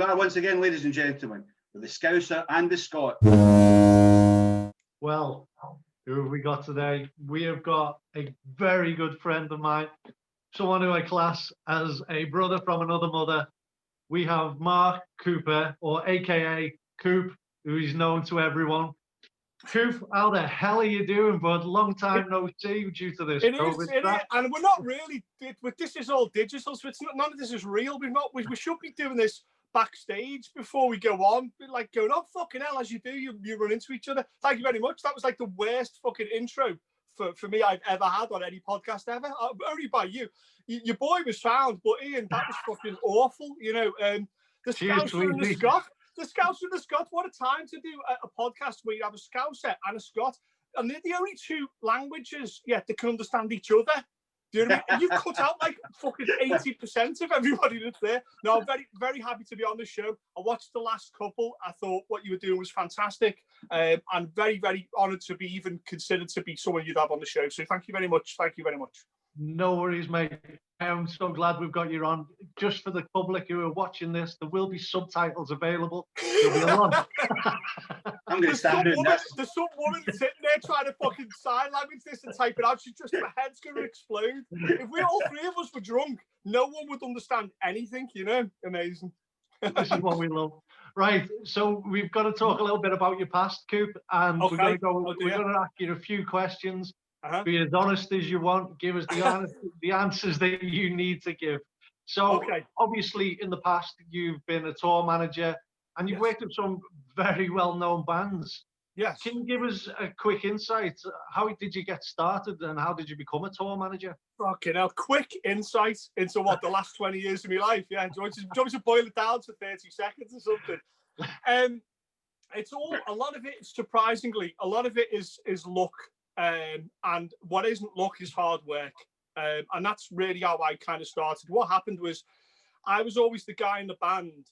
are once again, ladies and gentlemen, with the Scouser and the Scot. Well, who have we got today? We have got a very good friend of mine, someone who I class as a brother from another mother. We have Mark Cooper, or AKA Coop, who is known to everyone. Coop, how the hell are you doing, bud? Long time no see due to this COVID stuff. And we're not really. This is all digital, so it's not, none of this is real. We should be doing this backstage before we go on, like going, oh fucking hell, as you do, you run into each other. Thank you very much. That was like the worst fucking intro for me I've ever had on any podcast ever. Only by you. Your boy was sound, but Ian, that was fucking awful. You know, the Scouser and the Scot. The Scouser and the Scot, what a time to do a podcast where you have a Scouser and a Scot, and they're the only two languages yet that can understand each other. Do you know what I mean? You've cut out like fucking 80% of everybody that's there. No, I'm very, very happy to be on the show. I watched the last couple. I thought what you were doing was fantastic. I'm very, very honoured to be even considered to be someone you'd have on the show. So thank you very much. Thank you very much. No worries, mate. I'm so glad we've got you on. Just for the public who are watching this, there will be subtitles available. There'll be a lot. I'm going to stand in this. There's some woman sitting there trying to fucking sign language this and type it out. She's just, her head's going to explode. If we all three of us were drunk, no one would understand anything, you know? Amazing. This is what we love. Right, so we've got to talk a little bit about your past, Coop, and we're going to ask you a few questions. Be as honest as you want. Give us the answers that you need to give. So, obviously, in the past, you've been a tour manager and you've worked with some very well-known bands. Yes. Can you give us a quick insight? How did you get started and how did you become a tour manager? Fucking hell, quick insight into what the last 20 years of my life. Yeah, do you want me to boil it down to 30 seconds or something? It's all, a lot of it, surprisingly, a lot of it is luck. And what isn't luck is hard work. And that's really how I kind of started. What happened was I was always the guy in the band.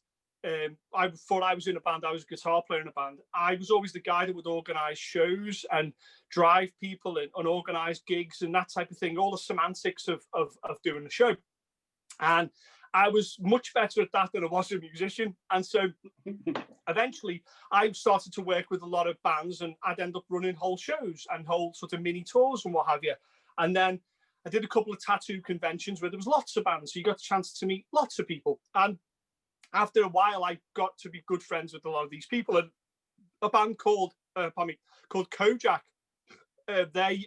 I thought I was in a band. I was a guitar player in a band. I was always the guy that would organise shows and drive people and organise gigs and that type of thing, all the semantics of doing the show. And I was much better at that than I was a musician. And so eventually I started to work with a lot of bands and I'd end up running whole shows and whole sort of mini tours and what have you. And then I did a couple of tattoo conventions where there was lots of bands. So you got the chance to meet lots of people. And after a while, I got to be good friends with a lot of these people. And a band called Kojak, they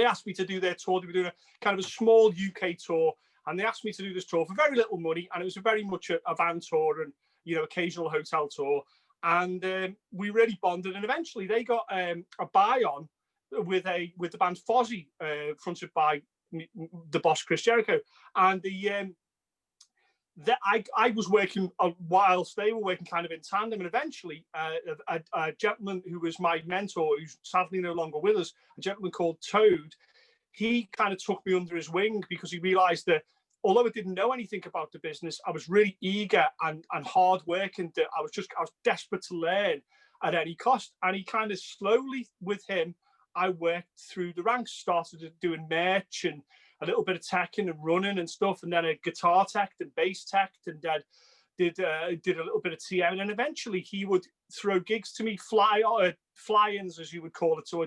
asked me to do their tour. They were doing a kind of a small UK tour. And they asked me to do this tour for very little money. And it was very much a van tour and, you know, occasional hotel tour. And we really bonded. And eventually they got a buy-on with the band Fozzy, fronted by the boss, Chris Jericho. And I was working whilst they were working kind of in tandem. And eventually a gentleman who was my mentor, who's sadly no longer with us, a gentleman called Toad, he kind of took me under his wing because he realized that although I didn't know anything about the business, I was really eager and hard working. I was desperate to learn at any cost. And he kind of slowly, with him, I worked through the ranks, started doing merch and a little bit of teching and running and stuff, and then a guitar tech and bass tech, and then did a little bit of TM. And then eventually he would throw gigs to me, fly-ins, as you would call it. So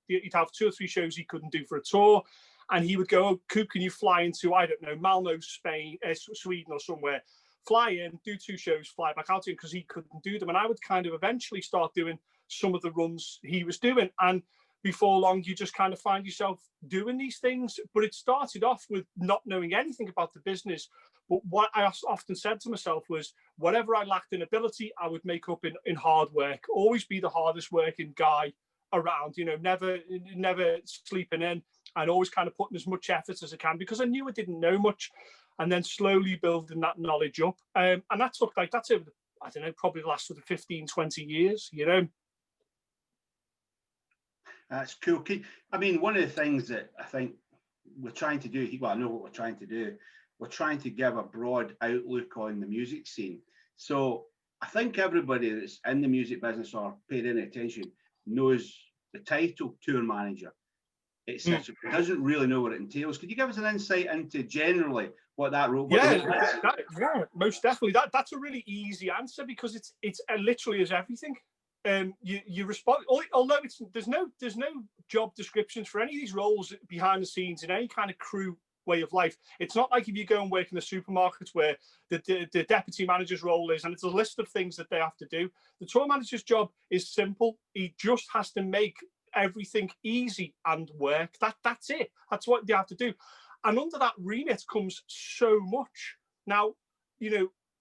he'd have 2 or 3 shows he couldn't do for a tour. And he would go, oh, Coop, can you fly into, I don't know, Malmo, Spain, Sweden or somewhere, fly in, do 2 shows, fly back out in, because he couldn't do them. And I would kind of eventually start doing some of the runs he was doing. And before long, you just kind of find yourself doing these things. But it started off with not knowing anything about the business. But what I often said to myself was, whatever I lacked in ability, I would make up in hard work. Always be the hardest working guy around, you know, never sleeping in, and always kind of putting as much effort as I can, because I knew I didn't know much, and then slowly building that knowledge up. And that's over, I don't know, probably the last sort of 15, 20 years, you know. That's cool. I mean, one of the things that I think we're trying to do, well, I know what we're trying to do. We're trying to give a broad outlook on the music scene. So I think everybody that's in the music business or paid any attention knows the title tour manager. etc. Doesn't really know what it entails. Could you give us an insight into generally what that role? Yeah, most definitely. That's a really easy answer because it's literally is everything. You respond. Although there's no job descriptions for any of these roles behind the scenes in any kind of crew way of life. It's not like if you go and work in the supermarket where the deputy manager's role is, and it's a list of things that they have to do. The tour manager's job is simple. He just has to make everything easy and work. That's it. That's what they have to do. And under that remit comes so much. Now,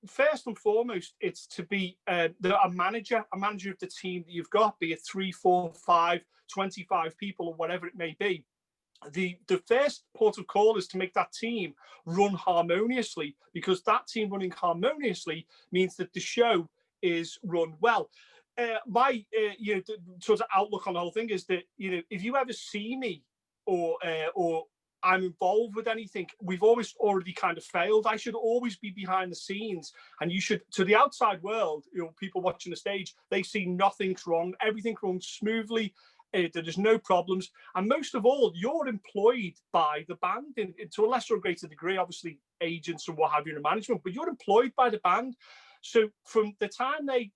first and foremost, it's to be a manager of the team that you've got, be it 3, 4, 5, 25 people or whatever it may be. The first port of call is to make that team run harmoniously, because that team running harmoniously means that the show is run well. My sort of outlook on the whole thing is that if you ever see me or I'm involved with anything, we've always already kind of failed. I should always be behind the scenes, and you should, to the outside world, people watching the stage, they see nothing's wrong, everything runs smoothly. There's no problems, and most of all, you're employed by the band to a lesser or greater degree, obviously agents and what have you in management, but you're employed by the band. So from the time they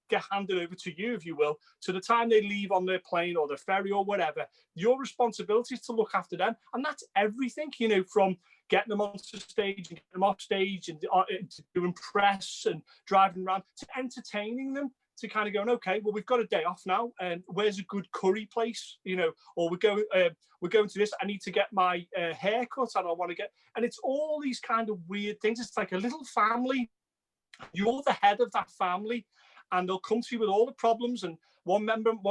get handed over to you, if you will, to the time they leave on their plane or their ferry or whatever, your responsibility is to look after them, and that's everything. From getting them onto stage and getting them off stage and to impress and driving around to entertaining them. To kind of going, okay, well, we've got a day off now, and where's a good curry place, or we're going to this. I need to get my hair cut, and I want to get, and it's all these kind of weird things. It's like a little family. You're the head of that family, and they'll come to you with all the problems. And one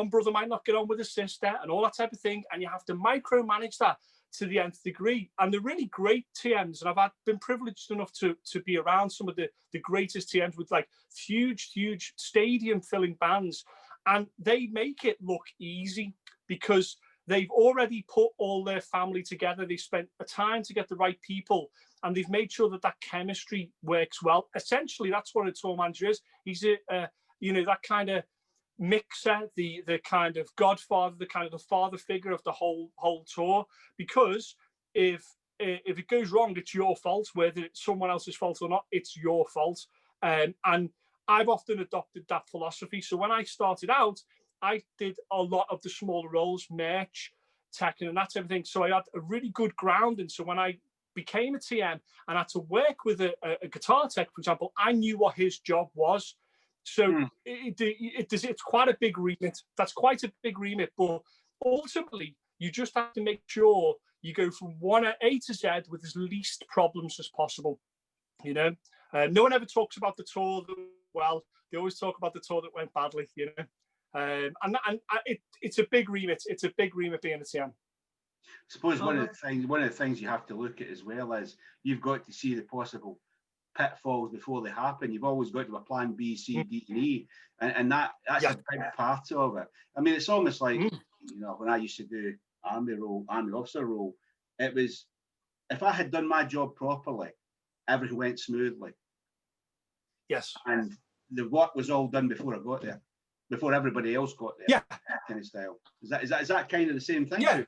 brother might not get on with his sister, and all that type of thing. And you have to micromanage that to the nth degree. And the really great TMs, and I've been privileged enough to be around some of the greatest TMs with like huge stadium filling bands, and they make it look easy because they've already put all their family together. They spent a time to get the right people, and they've made sure that chemistry works well. Essentially, that's what a tour manager is. He's that kind of mixer, the kind of godfather, the kind of the father figure of the whole tour. Because if it goes wrong, it's your fault. Whether it's someone else's fault or not, it's your fault. And I've often adopted that philosophy. So when I started out, I did a lot of the smaller roles, merch, tech, and that type of thing. So I had a really good grounding. So when I became a TM and had to work with a guitar tech, for example, I knew what his job was. So it's quite a big remit. That's quite a big remit. But ultimately, you just have to make sure you go from A to Z with as least problems as possible. No one ever talks about the tour that well. They always talk about the tour that went badly. It's a big remit. It's a big remit being a TM. I suppose one of the things you have to look at as well is you've got to see the possible pitfalls before they happen. You've always got to have a plan B, C, D, and E, and that's a big part of it. I mean, it's almost like when I used to do army officer role, it was if I had done my job properly, everything went smoothly. Yes, and the work was all done before I got there, before everybody else got there. Yeah, that kind of style. Is that kind of the same thing? Yeah,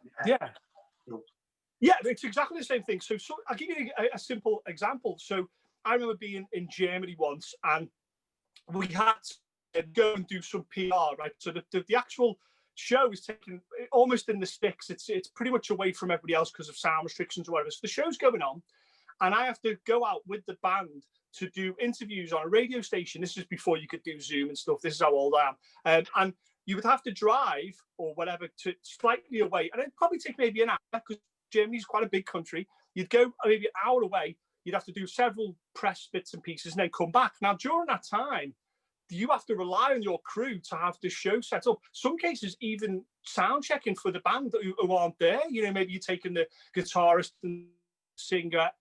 it's exactly the same thing. So I'll give you a simple example. So I remember being in Germany once, and we had to go and do some PR, right? So the actual show is taken almost in the sticks. It's pretty much away from everybody else because of sound restrictions or whatever. So the show's going on, and I have to go out with the band to do interviews on a radio station. This is before you could do Zoom and stuff. This is how old I am. And you would have to drive or whatever to slightly away, and it'd probably take maybe an hour because Germany's quite a big country. You'd go maybe an hour away. You'd have to do several press bits and pieces and then come back. Now, during that time, you have to rely on your crew to have the show set up. Some cases, even sound checking for the band who aren't there. Maybe you're taking the guitarist and singer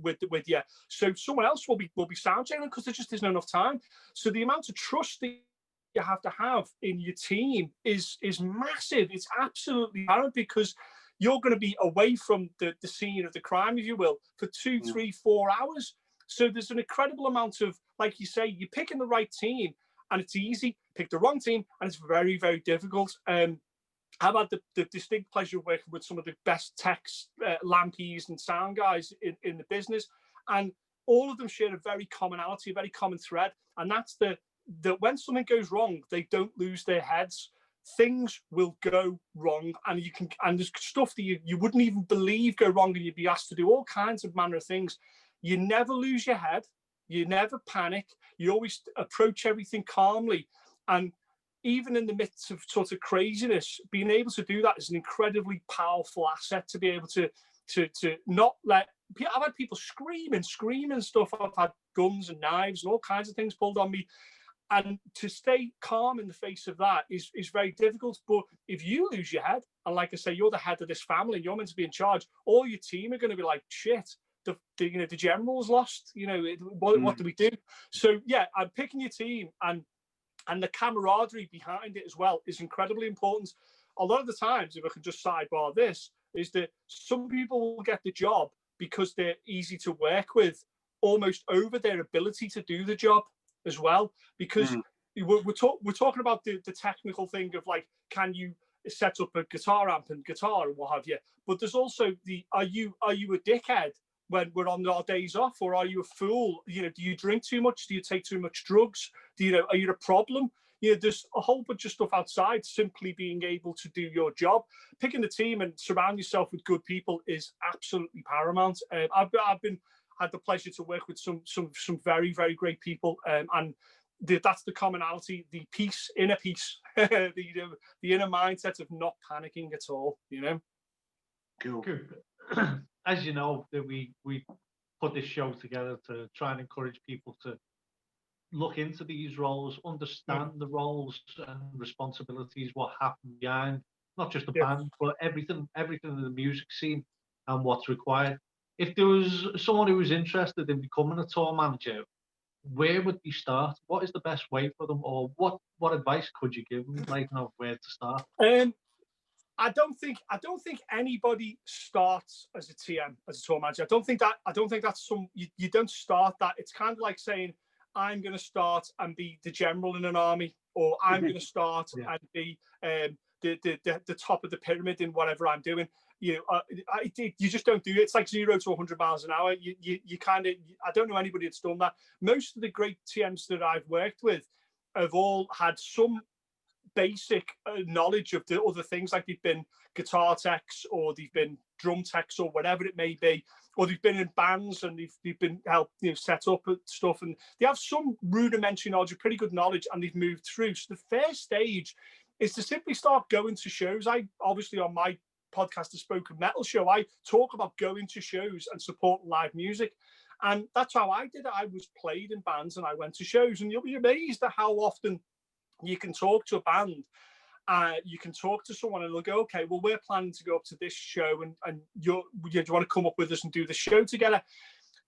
with you. So someone else will be sound checking because there just isn't enough time. So the amount of trust that you have to have in your team is massive. It's absolutely apparent because you're going to be away from the scene of the crime, if you will, for 2, 3, 4 hours. So there's an incredible amount of, like you say, you're picking the right team and it's easy. Pick the wrong team and it's very, very difficult. And I've had the distinct pleasure of working with some of the best techs, lampies and sound guys in the business. And all of them share a very commonality, a very common thread. And that's that when something goes wrong, they don't lose their heads. Things will go wrong, and there's stuff that you wouldn't even believe go wrong, and you'd be asked to do all kinds of manner of things. You never lose your head. You never panic. You always approach everything calmly. And even in the midst of sort of craziness, being able to do that is an incredibly powerful asset to be able to not let. I've had people screaming stuff. I've had guns and knives and all kinds of things pulled on me. And to stay calm in the face of that is very difficult. But if you lose your head, and like I say, you're the head of this family, you're meant to be in charge, all your team are going to be like, shit, the general's lost. What do we do? So yeah, I'm picking your team, and the camaraderie behind it as well is incredibly important. A lot of the times, if I can just sidebar this, is that some people will get the job because they're easy to work with, almost over their ability to do the job as well. Because we're talking about the technical thing of like, can you set up a guitar amp and guitar and what have you? But there's also are you a dickhead when we're on our days off, or are you a fool? Do you drink too much? Do you take too much drugs? Are you a problem? There's a whole bunch of stuff outside simply being able to do your job. Picking the team and surround yourself with good people is absolutely paramount. I've had the pleasure to work with some very, very great people, and that's the commonality, the inner peace, the inner mindset of not panicking at all. Cool. As you know, that we put this show together to try and encourage people to look into these roles, understand the roles and responsibilities, what happened behind not just the band, but everything in the music scene and what's required. If there was someone who was interested in becoming a tour manager, where would they start? What is the best way for them, or what advice could you give them, like, where to start? I don't think anybody starts as a TM, as a tour manager. I don't think that's you don't start that. It's kind of like saying, I'm going to start and be the general in an army, or I'm going to start and be the top of the pyramid in whatever I'm doing. You just don't do it. It's like 0 to 100 miles an hour. You kind of, I don't know anybody that's done that. Most of the great TMs that I've worked with have all had some basic knowledge of the other things, like they've been guitar techs, or they've been drum techs, or whatever it may be, or they've been in bands and they've been helped set up stuff, and they have some rudimentary knowledge, pretty good knowledge, and they've moved through. So the first stage is to simply start going to shows. I obviously, on my podcast, The Spoken Metal Show, I talk about going to shows and supporting live music, and that's how I did it. I was played in bands and I went to shows, and you'll be amazed at how often you can talk to a band, you can talk to someone and they'll go, okay, well, we're planning to go up to this show, and do you want to come up with us and do the show together?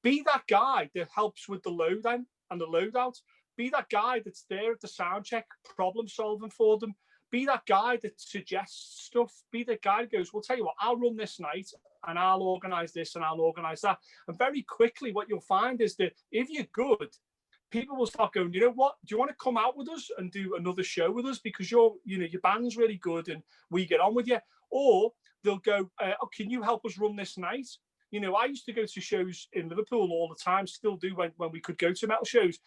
Be that guy that helps with the load-in and the loadout. Be that guy that's there at the sound check, problem solving for them. Be that guy that suggests stuff. Be the guy that goes, well, tell you what, I'll run this night and I'll organize this and I'll organize that. And very quickly, what you'll find is that if you're good, people will start going, you know what, do you want to come out with us and do another show with us, because your band's really good and we get on with you? Or they'll go, oh, can you help us run this night? I used to go to shows in Liverpool all the time, still do when we could go to metal shows.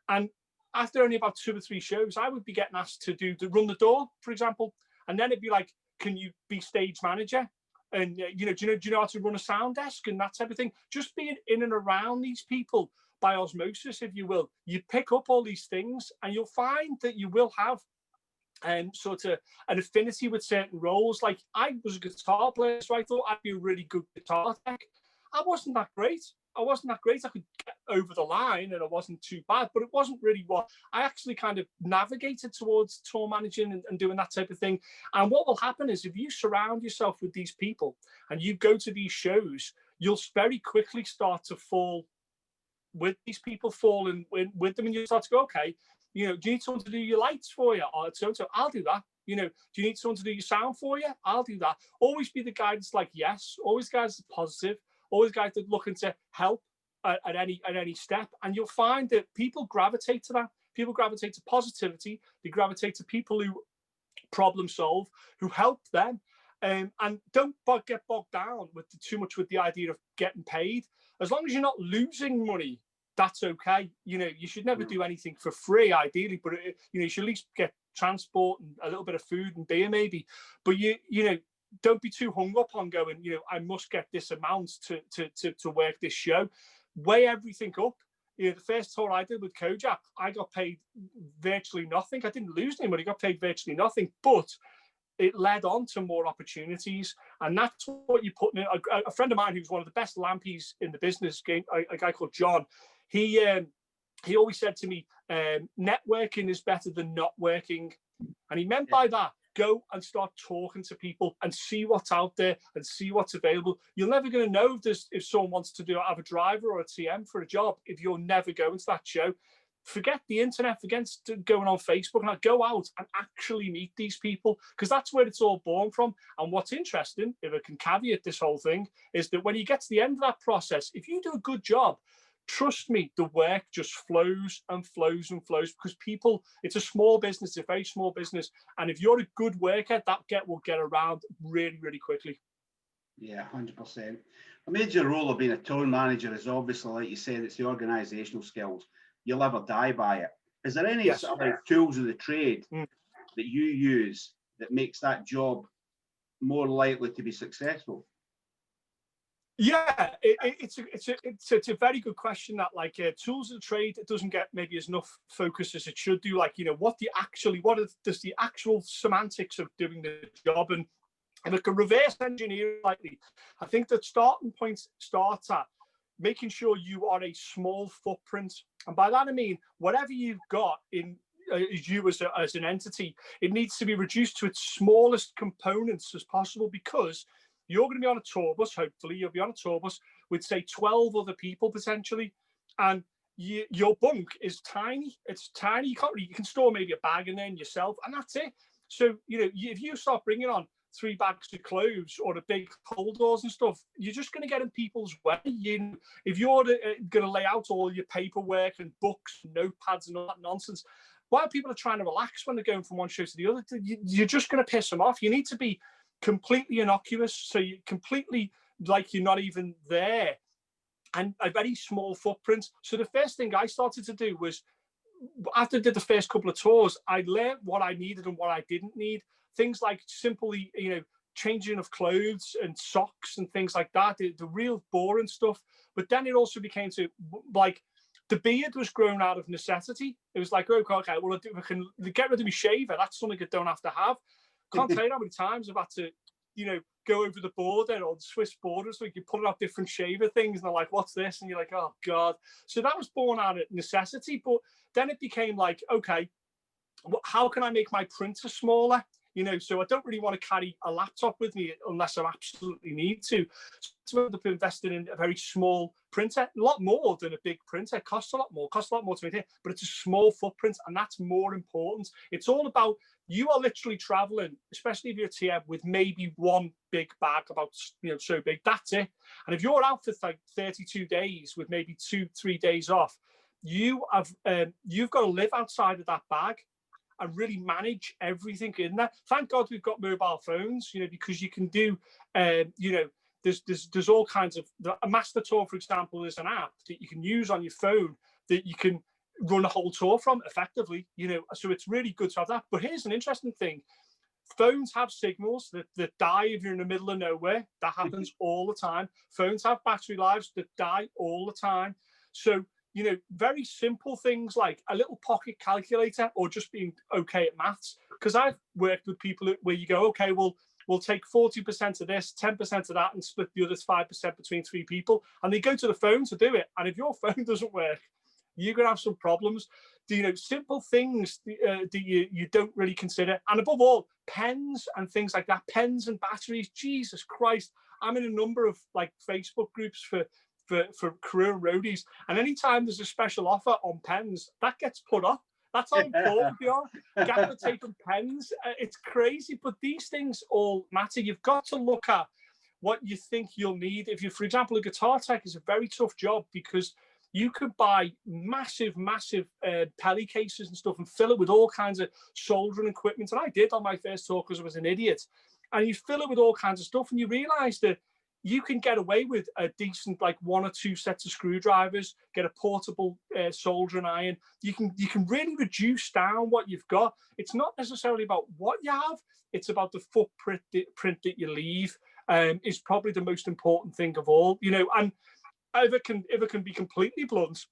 And after only about 2 or 3 shows, I would be getting asked to run the door, for example. And then it'd be like, can you be stage manager? And, do you know how to run a sound desk and that type of thing? Just being in and around these people by osmosis, if you will, you pick up all these things, and you'll find that you will have sort of an affinity with certain roles. Like, I was a guitar player, so I thought I'd be a really good guitar tech. I wasn't that great. I could get over the line and I wasn't too bad, but it wasn't really what I actually kind of navigated towards tour managing and doing that type of thing. And what will happen is, if you surround yourself with these people and you go to these shows, you'll very quickly start to fall with these people, falling with them, and you start to go, okay, do you need someone to do your lights for you? Or so I'll do that. Do you need someone to do your sound for you? I'll do that. Always be the guy that's like, yes. Always guys that's positive. Always guys that are looking to help at any step. And you'll find that people gravitate to that. People gravitate to positivity. They gravitate to people who problem solve, who help them. And don't get bogged down with too much with the idea of getting paid. As long as you're not losing money, that's okay. You know, you should never do anything for free, ideally, but you know, you should at least get transport and a little bit of food and beer, maybe. But you know, don't be too hung up on going, you know, I must get this amount to work this show. Weigh everything up. You know, the first tour I did with Kojak, I got paid virtually nothing. I didn't lose any money. I got paid virtually nothing, but it led on to more opportunities, and that's what you're putting in. A friend of mine who's one of the best lampies in the business game, a guy called John, he always said to me, networking is better than not working. And he meant by that, go and start talking to people and see what's out there and see what's available. You're never going to know if someone wants to have a driver or a TM for a job if you're never going to that show. Forget the internet, forget going on Facebook, and go out and actually meet these people, because that's where it's all born from. And what's interesting, if I can caveat this whole thing, is that when you get to the end of that process, if you do a good job, trust me, the work just flows and flows and flows, because people, it's a small business, it's a very small business. And if you're a good worker, that will get around really, really quickly. Yeah, 100%. A major role of being a tour manager is obviously, like you said, it's the organisational skills. You'll never die by it. Is there any sort of tools of the trade that you use that makes that job more likely to be successful? Yeah, it's a very good question. That like tools of the trade, it doesn't get maybe as enough focus as it should do. Like, you know, what does the actual semantics of doing the job, and if it can reverse engineer slightly, I think the starting point starts at making sure you are a small footprint. And by that I mean, whatever you've got in you as an entity, it needs to be reduced to its smallest components as possible, because you're going to be on a tour bus. Hopefully you'll be on a tour bus with, say, 12 other people potentially, and your bunk is tiny. It's tiny. You can store maybe a bag in there yourself, and that's it. So, you know, if you start bringing on 3 bags of clothes or the big holders and stuff, you're just going to get in people's way. If you're going to lay out all your paperwork and books and notepads and all that nonsense, while people are trying to relax when they're going from one show to the other, you're just going to piss them off. You need to be completely innocuous, so you completely like you're not even there, and a very small footprint. So the first thing I started to do was, after I did the first couple of tours, I learned what I needed and what I didn't need. Things like simply, you know, changing of clothes and socks and things like that, the real boring stuff. But then it also became to, like, the beard was grown out of necessity. It was like, okay, well, if I can get rid of my shaver, that's something I don't have to have. Can't tell you how many times I've had to, you know, go over the border or the Swiss border, so you can put out different shaver things, and they're like, what's this? And you're like, oh God. So that was born out of necessity. But then it became like, okay, how can I make my printer smaller? You know, so I don't really want to carry a laptop with me unless I absolutely need to. So I ended up investing in a very small printer, a lot more than a big printer. It costs a lot more to maintain, but it's a small footprint, and that's more important. It's all about, you are literally traveling, especially if you're a TM, with maybe one big bag about, you know, so big. That's it. And if you're out for like 32 days with maybe 2-3 days off, you've got to live outside of that bag and really manage everything in there. Thank God we've got mobile phones, you know, because you can do, you know, there's all kinds of, a Master Tour, for example, is an app that you can use on your phone that you can run a whole tour from effectively, you know, so it's really good to have that. But here's an interesting thing. Phones have signals that die if you're in the middle of nowhere. That happens all the time. Phones have battery lives that die all the time. So, you know, very simple things like a little pocket calculator, or just being okay at maths. Because I've worked with people where you go, okay, well, we'll take 40% of this, 10% of that, and split the other 5% between 3 people. And they go to the phone to do it. And if your phone doesn't work, you're going to have some problems. You know, simple things that you don't really consider. And above all, pens and things like that, pens and batteries. Jesus Christ. I'm in a number of like Facebook groups for career roadies, and anytime there's a special offer on pens, that gets put up. That's how important they are. Gaffer tape and pens, it's crazy, but these things all matter. You've got to look at what you think you'll need. If you, for example, a guitar tech is a very tough job, because You could buy massive pelly cases and stuff and fill it with all kinds of soldering equipment. And I did on my first tour because I was an idiot. And you fill it with all kinds of stuff, and you realize that you can get away with a decent, like 1 or 2 sets of screwdrivers, get a portable soldering iron. You can really reduce down what you've got. It's not necessarily about what you have, it's about the footprint that you leave. Is probably the most important thing of all, you know. And if it can be completely blunt,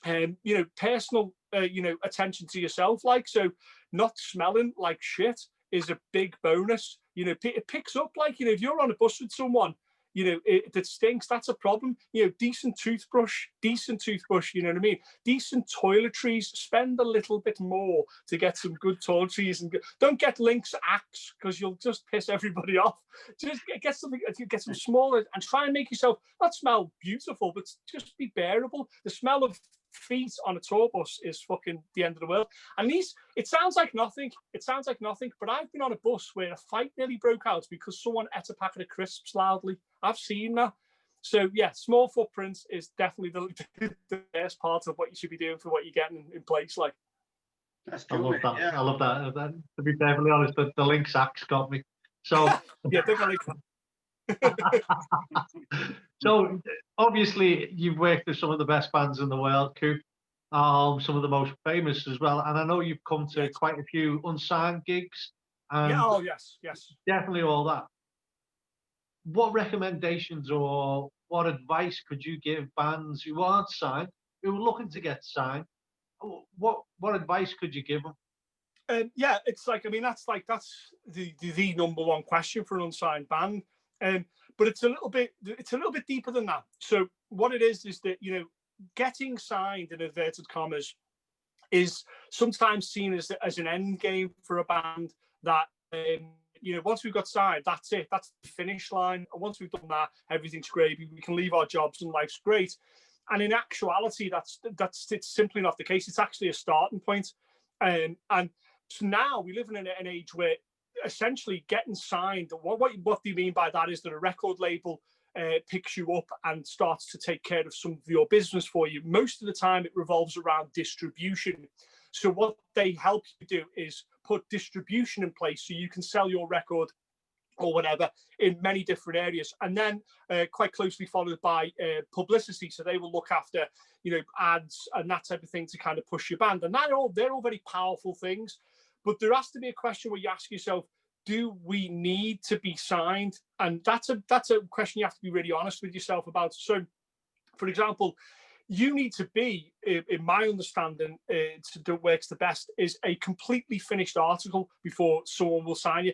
you know, personal, you know, attention to yourself, like, so not smelling like shit is a big bonus. You know, it picks up, like, you know, if you're on a bus with someone, you know, that stinks, that's a problem. You know, decent toothbrush, you know what I mean? Decent toiletries, spend a little bit more to get some good toiletries, and don't get Lynx Axe because you'll just piss everybody off. Just get something, get some smaller, and try and make yourself not smell beautiful, but just be bearable. The smell of feet on a tour bus is fucking the end of the world. And it sounds like nothing, but I've been on a bus where a fight nearly broke out because someone ate a packet of crisps loudly. I've seen that. So yeah, small footprints is definitely the best part of what you should be doing for what you're getting in place. Like, that's cool, I love that. Yeah. I love that. To be perfectly honest, the Lynx Axe got me. So yeah, definitely. So obviously you've worked with some of the best bands in the world, Coop, some of the most famous as well, and I know you've come to quite a few unsigned gigs. And yeah, oh yes, definitely all that. What recommendations or what advice could you give bands who aren't signed, who are looking to get signed? What advice could you give them? Yeah, it's like, I mean, that's the number one question for an unsigned band. But it's a little bit deeper than that. So what it is that, you know, getting signed in inverted commas is sometimes seen as an end game for a band. That you know, once we've got signed, that's it, that's the finish line. And once we've done that, everything's gravy. We can leave our jobs and life's great. And in actuality, it's simply not the case. It's actually a starting point. And so now we live in an age where essentially getting signed, what do you mean by that is that a record label picks you up and starts to take care of some of your business for you. Most of the time it revolves around distribution. So what they help you do is put distribution in place so you can sell your record or whatever in many different areas, and then quite closely followed by publicity. So they will look after, you know, ads and that type of thing to kind of push your band. And they're all very powerful things. But there has to be a question where you ask yourself, do we need to be signed? And that's a question you have to be really honest with yourself about. So, for example, you need to be, in my understanding, that works the best, is a completely finished article before someone will sign you.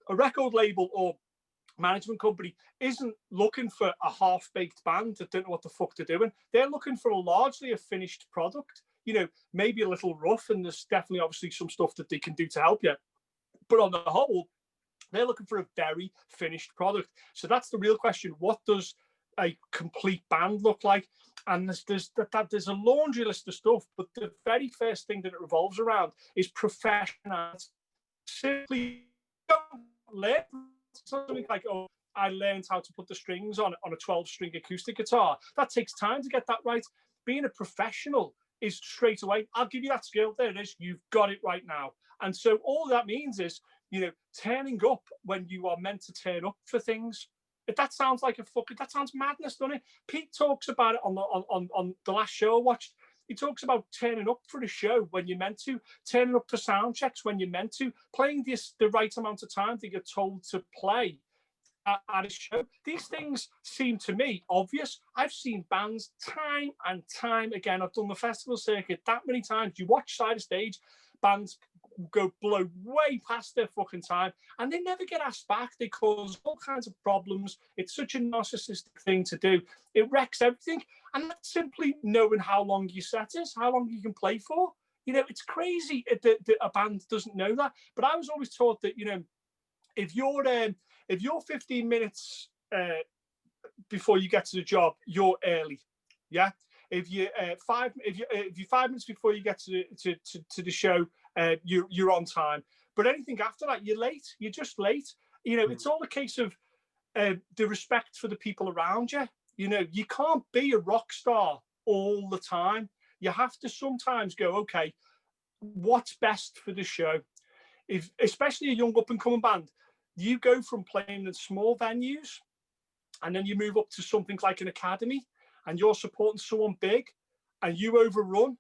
A record label or management company isn't looking for a half-baked band that don't know what the fuck they're doing. They're looking for largely a finished product. You know, maybe a little rough, and there's definitely obviously some stuff that they can do to help you. But on the whole, they're looking for a very finished product. So that's the real question. What does a complete band look like? And there's a laundry list of stuff, but the very first thing that it revolves around is professionality. Simply don't learn something like, oh, I learned how to put the strings on a 12-string acoustic guitar. That takes time to get that right. Being a professional is straight away, I'll give you that skill, there it is, you've got it right now. And so all that means is, you know, turning up when you are meant to turn up for things. That sounds like that sounds madness, doesn't it? Pete talks about it on the last show I watched. He talks about turning up for the show when you're meant to, turning up for sound checks when you're meant to, playing the right amount of time that you're told to play at a show. These things seem to me obvious. I've seen bands time and time again. I've done the festival circuit that many times. You watch side of stage, bands blow way past their fucking time, and they never get asked back. They cause all kinds of problems. It's such a narcissistic thing to do. It wrecks everything. And that's simply knowing how long your set is, how long you can play for. You know, it's crazy that a band doesn't know that. But I was always taught that, you know, if you're 15 minutes before you get to the job, you're early. Yeah. If you're 5 minutes before you get to the show, you're on time. But anything after that, you're late. You're just late. You know, it's all a case of the respect for the people around you. You know, you can't be a rock star all the time. You have to sometimes go, okay, what's best for the show? If, especially a young up-and-coming band, you go from playing in small venues and then you move up to something like an academy and you're supporting someone big and you overrun.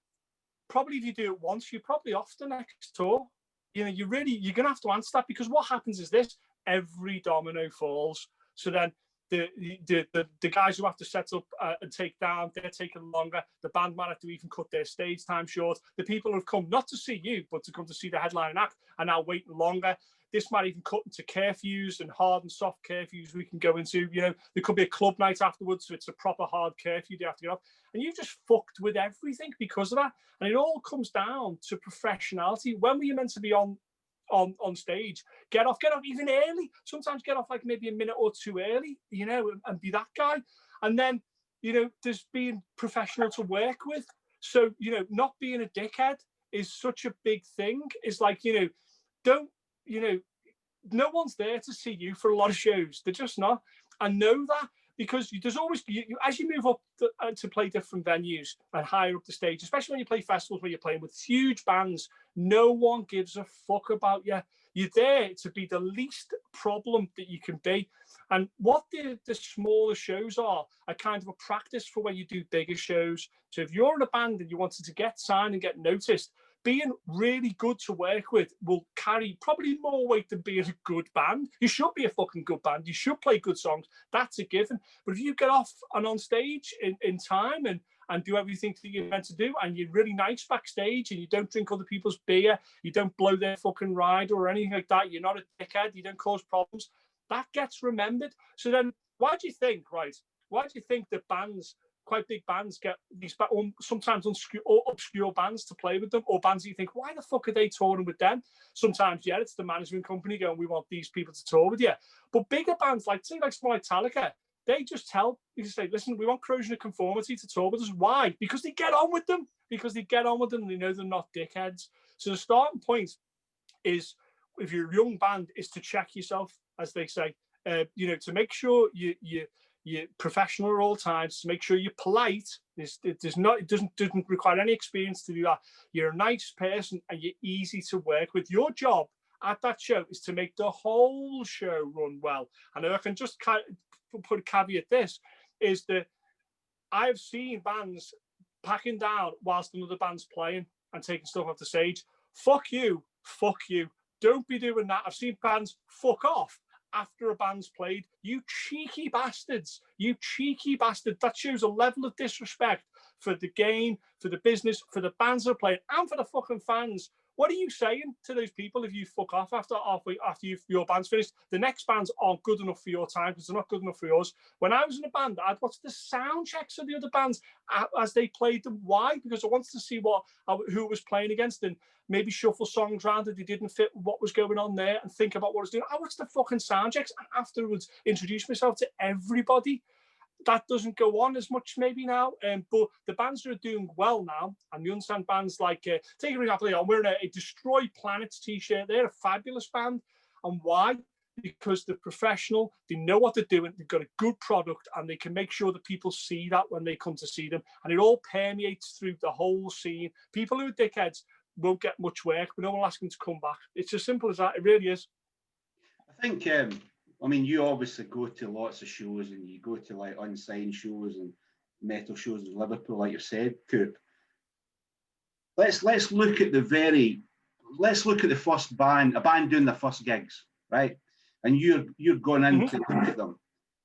Probably if you do it once, you're probably off the next tour. You know, you're going to have to answer that, because what happens is this: every domino falls. So then the guys who have to set up and take down, they're taking longer. The band might have to even cut their stage time short. The people who have come not to see you, but to come to see the headline act are now waiting longer. This might even cut into curfews and hard and soft curfews we can go into. You know, there could be a club night afterwards, so it's a proper hard curfew they have to get off. And you've just fucked with everything because of that. And it all comes down to professionality. When were you meant to be on stage? Get off even early. Sometimes get off like maybe a minute or two early, you know, and be that guy. And then, you know, there's being professional to work with. So, you know, not being a dickhead is such a big thing. It's like, you know, don't, you know, no one's there to see you for a lot of shows. They're just not. I know that, because there's always, as you move up to play different venues and higher up the stage, especially when you play festivals where you're playing with huge bands, no one gives a fuck about you. You're there to be the least problem that you can be. And what the smaller shows are kind of a practice for when you do bigger shows. So if you're in a band and you wanted to get signed and get noticed, being really good to work with will carry probably more weight than being a good band. You should be a fucking good band. You should play good songs. That's a given. But if you get off and on stage in time and do everything that you're meant to do, and you're really nice backstage, and you don't drink other people's beer, you don't blow their fucking ride or anything like that, you're not a dickhead, you don't cause problems, that gets remembered. So then why do you think that bands, quite big bands, get these sometimes obscure bands to play with them, or bands that you think, why the fuck are they touring with them? Sometimes, yeah, it's the management company going, we want these people to tour with you. But bigger bands, like say like Metallica, they just you say, listen, we want Corrosion of Conformity to tour with us. Why? Because they get on with them. And they know they're not dickheads. So the starting point is, if you're a young band, is to check yourself, as they say. You know, to make sure you're professional at all times, to make sure you're polite. It doesn't require any experience to do that. You're a nice person and you're easy to work with. Your job at that show is to make the whole show run well. And I can just put a caveat, this is that I've seen bands packing down whilst another band's playing and taking stuff off the stage. Fuck you. Don't be doing that. I've seen bands fuck off after a band's played. You cheeky bastards. That shows a level of disrespect for the game, for the business, for the bands that are playing, and for the fucking fans. What are you saying to those people if you fuck off after your band's finished? The next bands aren't good enough for your time because they're not good enough for yours. When I was in a band, I'd watch the sound checks of the other bands as they played them. Why? Because I wanted to see who was playing against, and maybe shuffle songs around that they didn't fit what was going on there, and think about what I was doing. I watched the fucking sound checks and afterwards introduce myself to everybody. That doesn't go on as much maybe now, but the bands that are doing well now, and you understand bands like, take an example, I'm wearing a Destroy Planets t-shirt. They're a fabulous band. And why? Because they're professional, they know what they're doing, they've got a good product, and they can make sure that people see that when they come to see them. And it all permeates through the whole scene. People who are dickheads won't get much work, but no one will ask them to come back. It's as simple as that. It really is. I think I mean, you obviously go to lots of shows, and you go to like unsigned shows and metal shows in Liverpool, like you said, Coop. Let's look at the first band, a band doing their first gigs, right? And you're going in to look at them.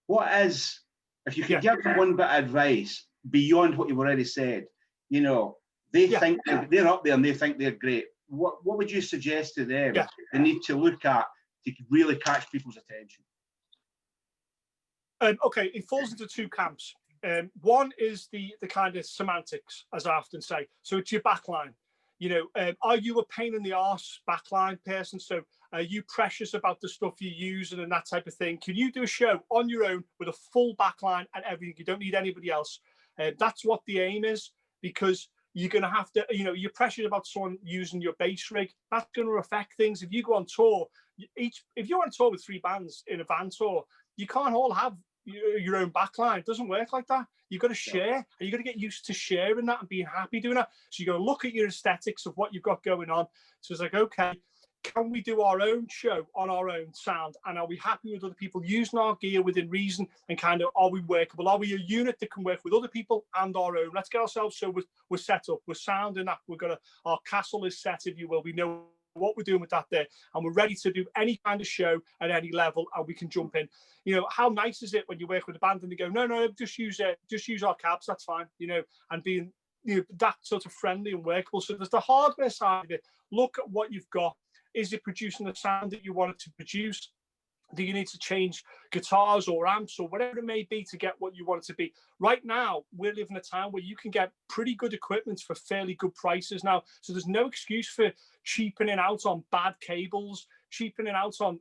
What is, if you could give them one bit of advice beyond what you've already said, you know, they think they're up there and they think they're great. What would you suggest to them they need to look at to really catch people's attention? Okay, it falls into two camps. One is the kind of semantics, as I often say. So it's your backline. You know, are you a pain in the arse backline person? So are you precious about the stuff you use and that type of thing? Can you do a show on your own with a full backline and everything? You don't need anybody else. That's what the aim is, because you're going to have to, you know, you're precious about someone using your bass rig. That's going to affect things. If you go on tour, if you're on tour with 3 bands in a van tour, you can't all have your own backline. It doesn't work like that. You've got to share, and you've got to get used to sharing that and being happy doing that. So you've got to look at your aesthetics of what you've got going on. So it's like, okay, can we do our own show on our own sound? And are we happy with other people using our gear within reason? And kind of, are we workable? Are we a unit that can work with other people and our own? Let's get ourselves so we're set up, we're sounding that, our castle is set, if you will. We know what we're doing with that there, and we're ready to do any kind of show at any level, and we can jump in. You know, how nice is it when you work with a band and they go, no, just use our cabs, that's fine, you know, and being, you know, that sort of friendly and workable. So there's the hardware side of it. Look at what you've got. Is it producing the sound that you want it to produce? Do you need to change guitars or amps or whatever it may be to get what you want it to be? Right now, we're living a time where you can get pretty good equipment for fairly good prices now. So there's no excuse for cheapening out on bad cables, cheapening out on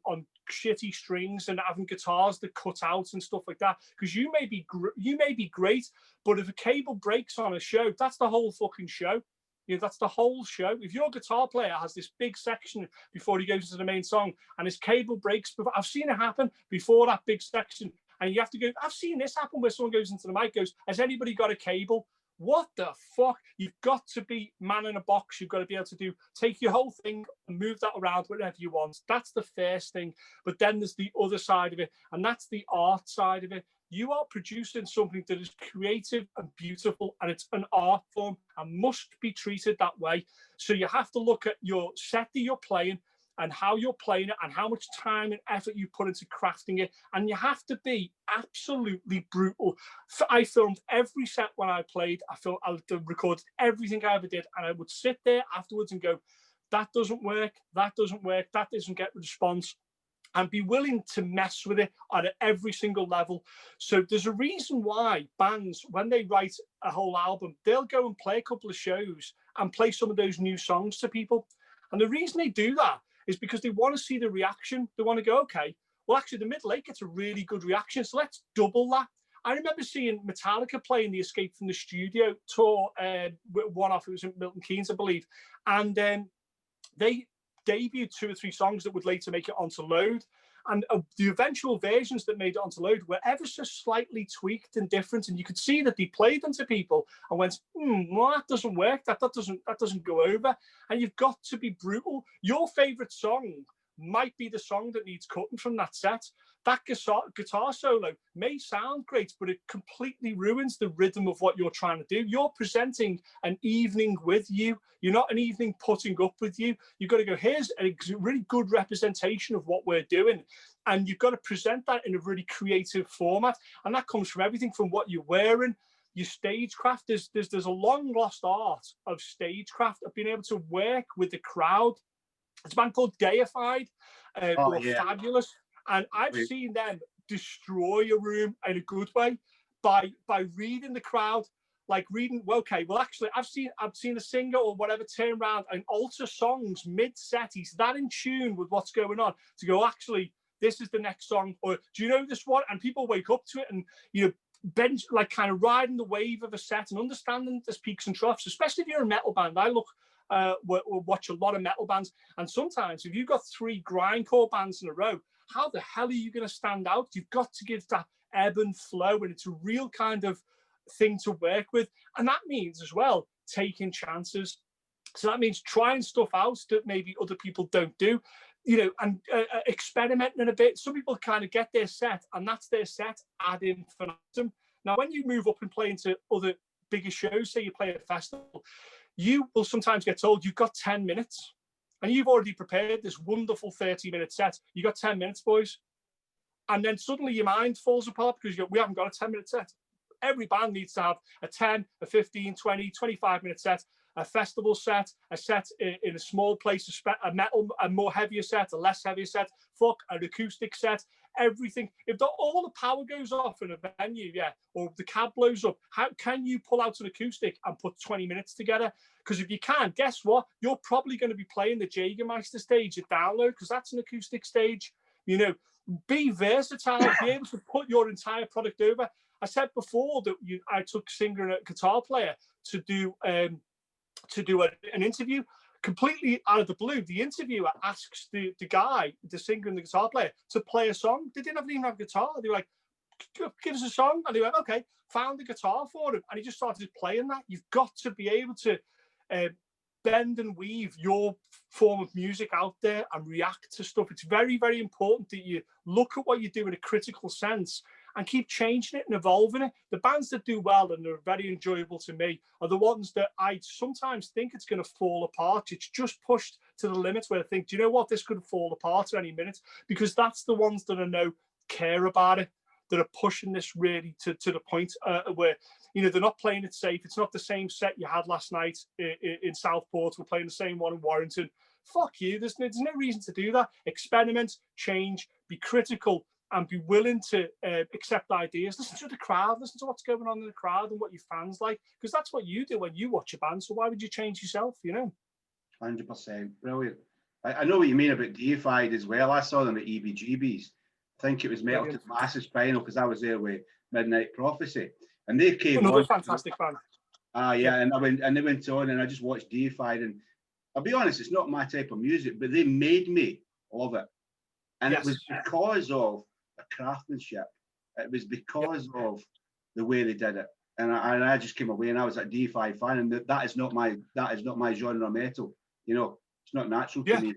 shitty strings and having guitars that cut out and stuff like that. Because you may be great, but if a cable breaks on a show, that's the whole fucking show. You know, that's the whole show. If your guitar player has this big section before he goes into the main song and his cable breaks, I've seen it happen before that big section, and you have to go, I've seen this happen where someone goes into the mic, goes, has anybody got a cable? What the fuck? You've got to be man in a box. You've got to be able to take your whole thing and move that around wherever you want. That's the first thing. But then there's the other side of it, and that's the art side of it. You are producing something that is creative and beautiful, and it's an art form and must be treated that way. So you have to look at your set that you're playing and how you're playing it and how much time and effort you put into crafting it. And you have to be absolutely brutal. I filmed every set when I played. I recorded everything I ever did, and I would sit there afterwards and go, that doesn't work, that doesn't work, that doesn't get the response. And be willing to mess with it at every single level. So there's a reason why bands, when they write a whole album, they'll go and play a couple of shows and play some of those new songs to people. And the reason they do that is because they want to see the reaction. They want to go, okay, well, actually, the middle eight gets a really good reaction, so let's double that. I remember seeing Metallica playing the Escape from the Studio tour, one-off, it was in Milton Keynes, I believe. And they debuted 2 or 3 songs that would later make it onto Load, and the eventual versions that made it onto Load were ever so slightly tweaked and different, and you could see that they played them to people and went, well, that doesn't work, that doesn't go over. And you've got to be brutal. Your favorite song might be the song that needs cutting from that set. That guitar solo may sound great, but it completely ruins the rhythm of what you're trying to do. You're presenting an evening with you. You're not an evening putting up with you. You've got to go, here's a really good representation of what we're doing. And you've got to present that in a really creative format. And that comes from everything from what you're wearing, your stagecraft. There's a long lost art of stagecraft, of being able to work with the crowd. It's a band called Deified, who are fabulous. And I've seen them destroy a room in a good way by reading the crowd, like reading, well, okay, well, actually, I've seen a singer or whatever turn around and alter songs mid-set. He's that in tune with what's going on to go, actually, this is the next song, or do you know this one? And people wake up to it and, you know, bench, like kind of riding the wave of a set and understanding there's peaks and troughs, especially if you're a metal band. I watch a lot of metal bands, and sometimes if you've got 3 grindcore bands in a row, how the hell are you going to stand out? You've got to give that ebb and flow, and it's a real kind of thing to work with. And that means as well taking chances. So that means trying stuff out that maybe other people don't do, you know, and experimenting a bit. Some people kind of get their set, and that's their set ad infinitum. Now, when you move up and play into other bigger shows, say you play at a festival, you will sometimes get told you've got 10 minutes. And you've already prepared this wonderful 30-minute set. You got 10 minutes, boys. And then suddenly your mind falls apart because we haven't got a 10-minute set. Every band needs to have a 10, a 15, 20, 25-minute set, a festival set, a set in a small place, a metal, a more heavier set, a less heavier set, an acoustic set, everything. If all the power goes off in a venue, or the cab blows up, how can you pull out an acoustic and put 20 minutes together? Because if you can, guess what? You're probably going to be playing the Jägermeister stage at Download, because that's an acoustic stage. You know, be versatile, be able to put your entire product over. I said before that I took singer and a guitar player to do an interview. Completely out of the blue, the interviewer asks the guy, the singer and the guitar player, to play a song. They didn't even have a guitar. They were like, give us a song. And he went, okay, found the guitar for him. And he just started playing that. You've got to be able to bend and weave your form of music out there and react to stuff. It's very, very important that you look at what you do in a critical sense and keep changing it and evolving it. The bands that do well and are very enjoyable to me are the ones that I sometimes think it's going to fall apart. It's just pushed to the limit where I think, do you know what, this could fall apart at any minute, because that's the ones that I know care about it, that are pushing this really to the point where, you know, they're not playing it safe. It's not the same set you had last night in Southport. We're playing the same one in Warrington. Fuck you. There's no reason to do that. Experiment, change, be critical, and be willing to accept ideas. Listen to the crowd. Listen to what's going on in the crowd and what your fans like, because that's what you do when you watch a band. So why would you change yourself, you know? 100%. Brilliant. I know what you mean about Deified as well. I saw them at EBGB's. I think it was Melted Massive Spinal, because I was there with Midnight Prophecy, and they came Another on. fantastic band. Yeah, and they went on, and I just watched Deified, and I'll be honest, it's not my type of music, but they made me love it, and it was because of the craftsmanship. It was because of the way they did it, and I just came away, and I was a Deified fan, and that is not my genre of metal, you know. It's not natural to me.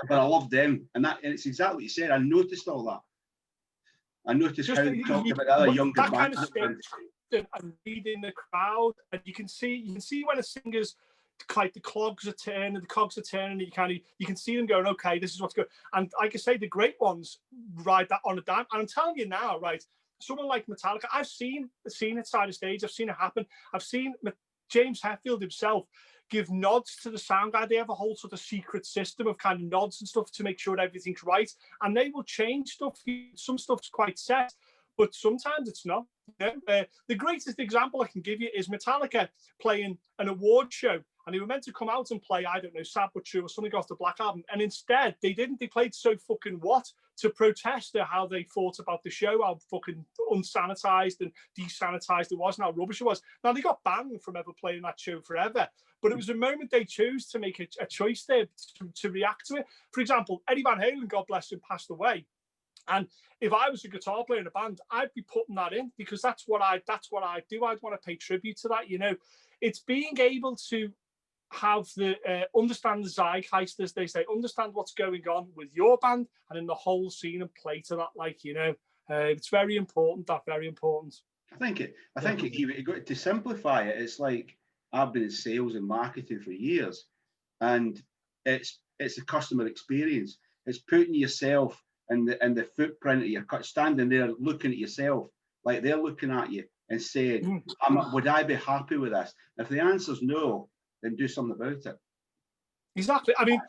But I love them, and it's exactly what you said. I noticed all that. I noticed how you talked about the other younger that kind bands. of stage and reading the crowd, and you can see when a singer's like the cogs are turning, and you can see them going, okay, this is what's good. And like I say, the great ones ride that on a dime. And I'm telling you now, right? Someone like Metallica, I've seen it side of stage. I've seen it happen. I've seen James Hetfield himself give nods to the sound guy. They have a whole sort of secret system of kind of nods and stuff to make sure that everything's right. And they will change stuff. Some stuff's quite set, but sometimes it's not. You know? The greatest example I can give you is Metallica playing an award show. And they were meant to come out and play, I don't know, Sad But True or something off the Black Album. And instead, they didn't. They played So Fucking What to protest how they thought about the show, how fucking unsanitized and desanitized it was, and how rubbish it was. Now, they got banned from ever playing that show forever. But it was a moment they chose to make a choice there to react to it. For example, Eddie Van Halen, God bless him, passed away. And if I was a guitar player in a band, I'd be putting that in, because that's what I do. I'd want to pay tribute to that. You know, it's being able to have the understand the zeitgeist, as they say, understand what's going on with your band and in the whole scene, and play to that. Like, you know, it's very important. Very important. I think to simplify it, it's like, I've been in sales and marketing for years, and it's a customer experience. It's putting yourself in the footprint of your standing there looking at yourself like they're looking at you and saying, would I be happy with this? If the answer's no, then do something about it. Exactly. I mean,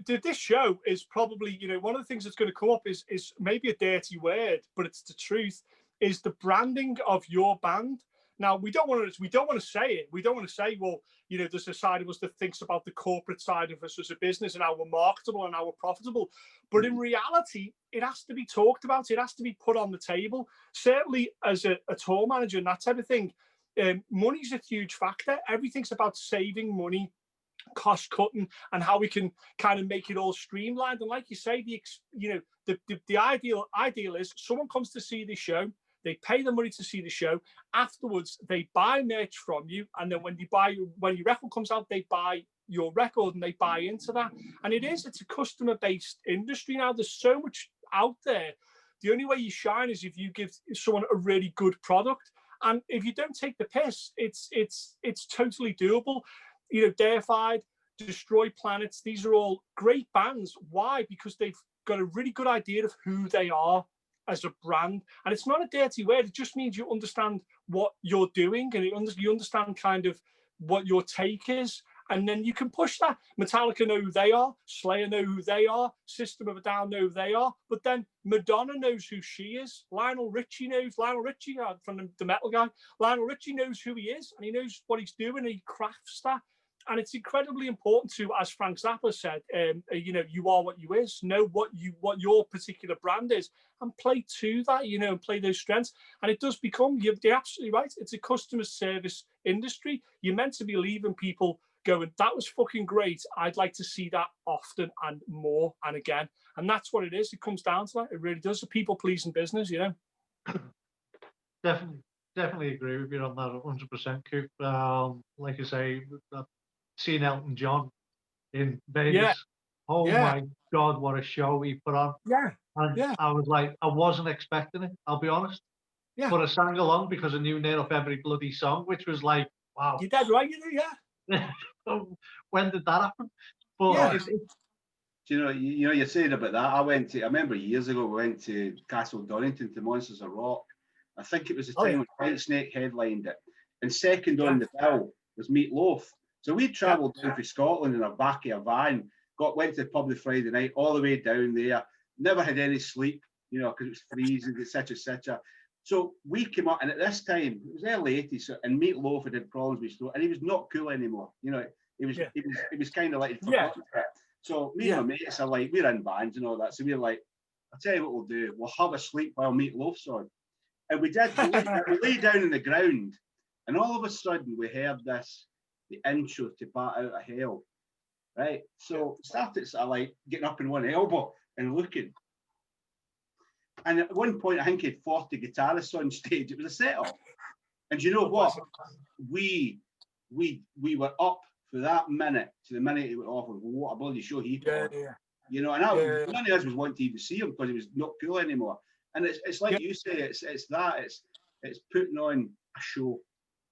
this show is probably, you know, one of the things that's going to come up is maybe a dirty word, but it's the truth, is the branding of your band. Now, we don't want to say it. We don't want to say, well, you know, there's a side of us that thinks about the corporate side of us as a business and how we're marketable and how we're profitable. But in reality, it has to be talked about. It has to be put on the table. Certainly as a tour manager and that type of thing, money's a huge factor. Everything's about saving money, cost cutting, and how we can kind of make it all streamlined. And like you say, the ideal is someone comes to see the show. They pay the money to see the show. Afterwards, they buy merch from you, and then when your record comes out, they buy your record and they buy into that. And it's a customer-based industry now. There's so much out there. The only way you shine is if you give someone a really good product. And if you don't take the piss, it's totally doable. You know, Deified, Destroy Planets, these are all great bands. Why? Because they've got a really good idea of who they are as a brand. And it's not a dirty word. It just means you understand what you're doing, and you understand kind of what your take is. And then you can push that. Metallica know who they are. Slayer know who they are. System of a Down know who they are. But then Madonna knows who she is. Lionel Richie from the metal guy. Lionel Richie knows who he is, and he knows what he's doing, and he crafts that. And it's incredibly important to, as Frank Zappa said, you are what you is. Know what your particular brand is, and play to that. You know, and play those strengths. And it does become. You're absolutely right. It's a customer service industry. You're meant to be leaving people going, that was fucking great. I'd like to see that often and more and again. And that's what it is. It comes down to that. It really does. A people-pleasing business, you know. Definitely agree with you on that 100%, Coop. Like I say, I've seen Elton John in Vegas. Yeah, Oh yeah, my God, what a show he put on. yeah, And yeah, I was like, I wasn't expecting it, I'll be honest. yeah. But I sang along because I knew near enough every bloody song, which was like, wow. You're dead right, you do, yeah. When did that happen? But Yeah. Do you're saying about that. I remember years ago we went to Castle Donington to Monsters of Rock. I think it was the Oh, time yeah. when Whitesnake headlined it, and second Yeah. on the bill was Meat Loaf. So we Yeah. travelled down from Scotland in our back of a van, went to the pub the Friday night, all the way down there. Never had any sleep, because it was freezing, etc., etc. So we came up, and at this time it was early '80s, and Meat Loaf had problems with his throat, and he was not cool anymore. It was kind of like he'd forgotten it. So me and my mates are like, we're in bands and all that. So we're like, I'll tell you what we'll do. We'll have a sleep while Meat Loaf's on. And we did. We lay down on the ground, and all of a sudden we heard the intro to Bat Out of Hell. Right. So started sort of like getting up in one elbow and looking. And at one point, I think he had 40 guitarists on stage. It was a setup. And you know what? We were up for that minute to the minute he went off, and what a bloody show he put on. And none of us was wanting to even see him because he was not cool anymore. And it's like you say, it's putting on a show.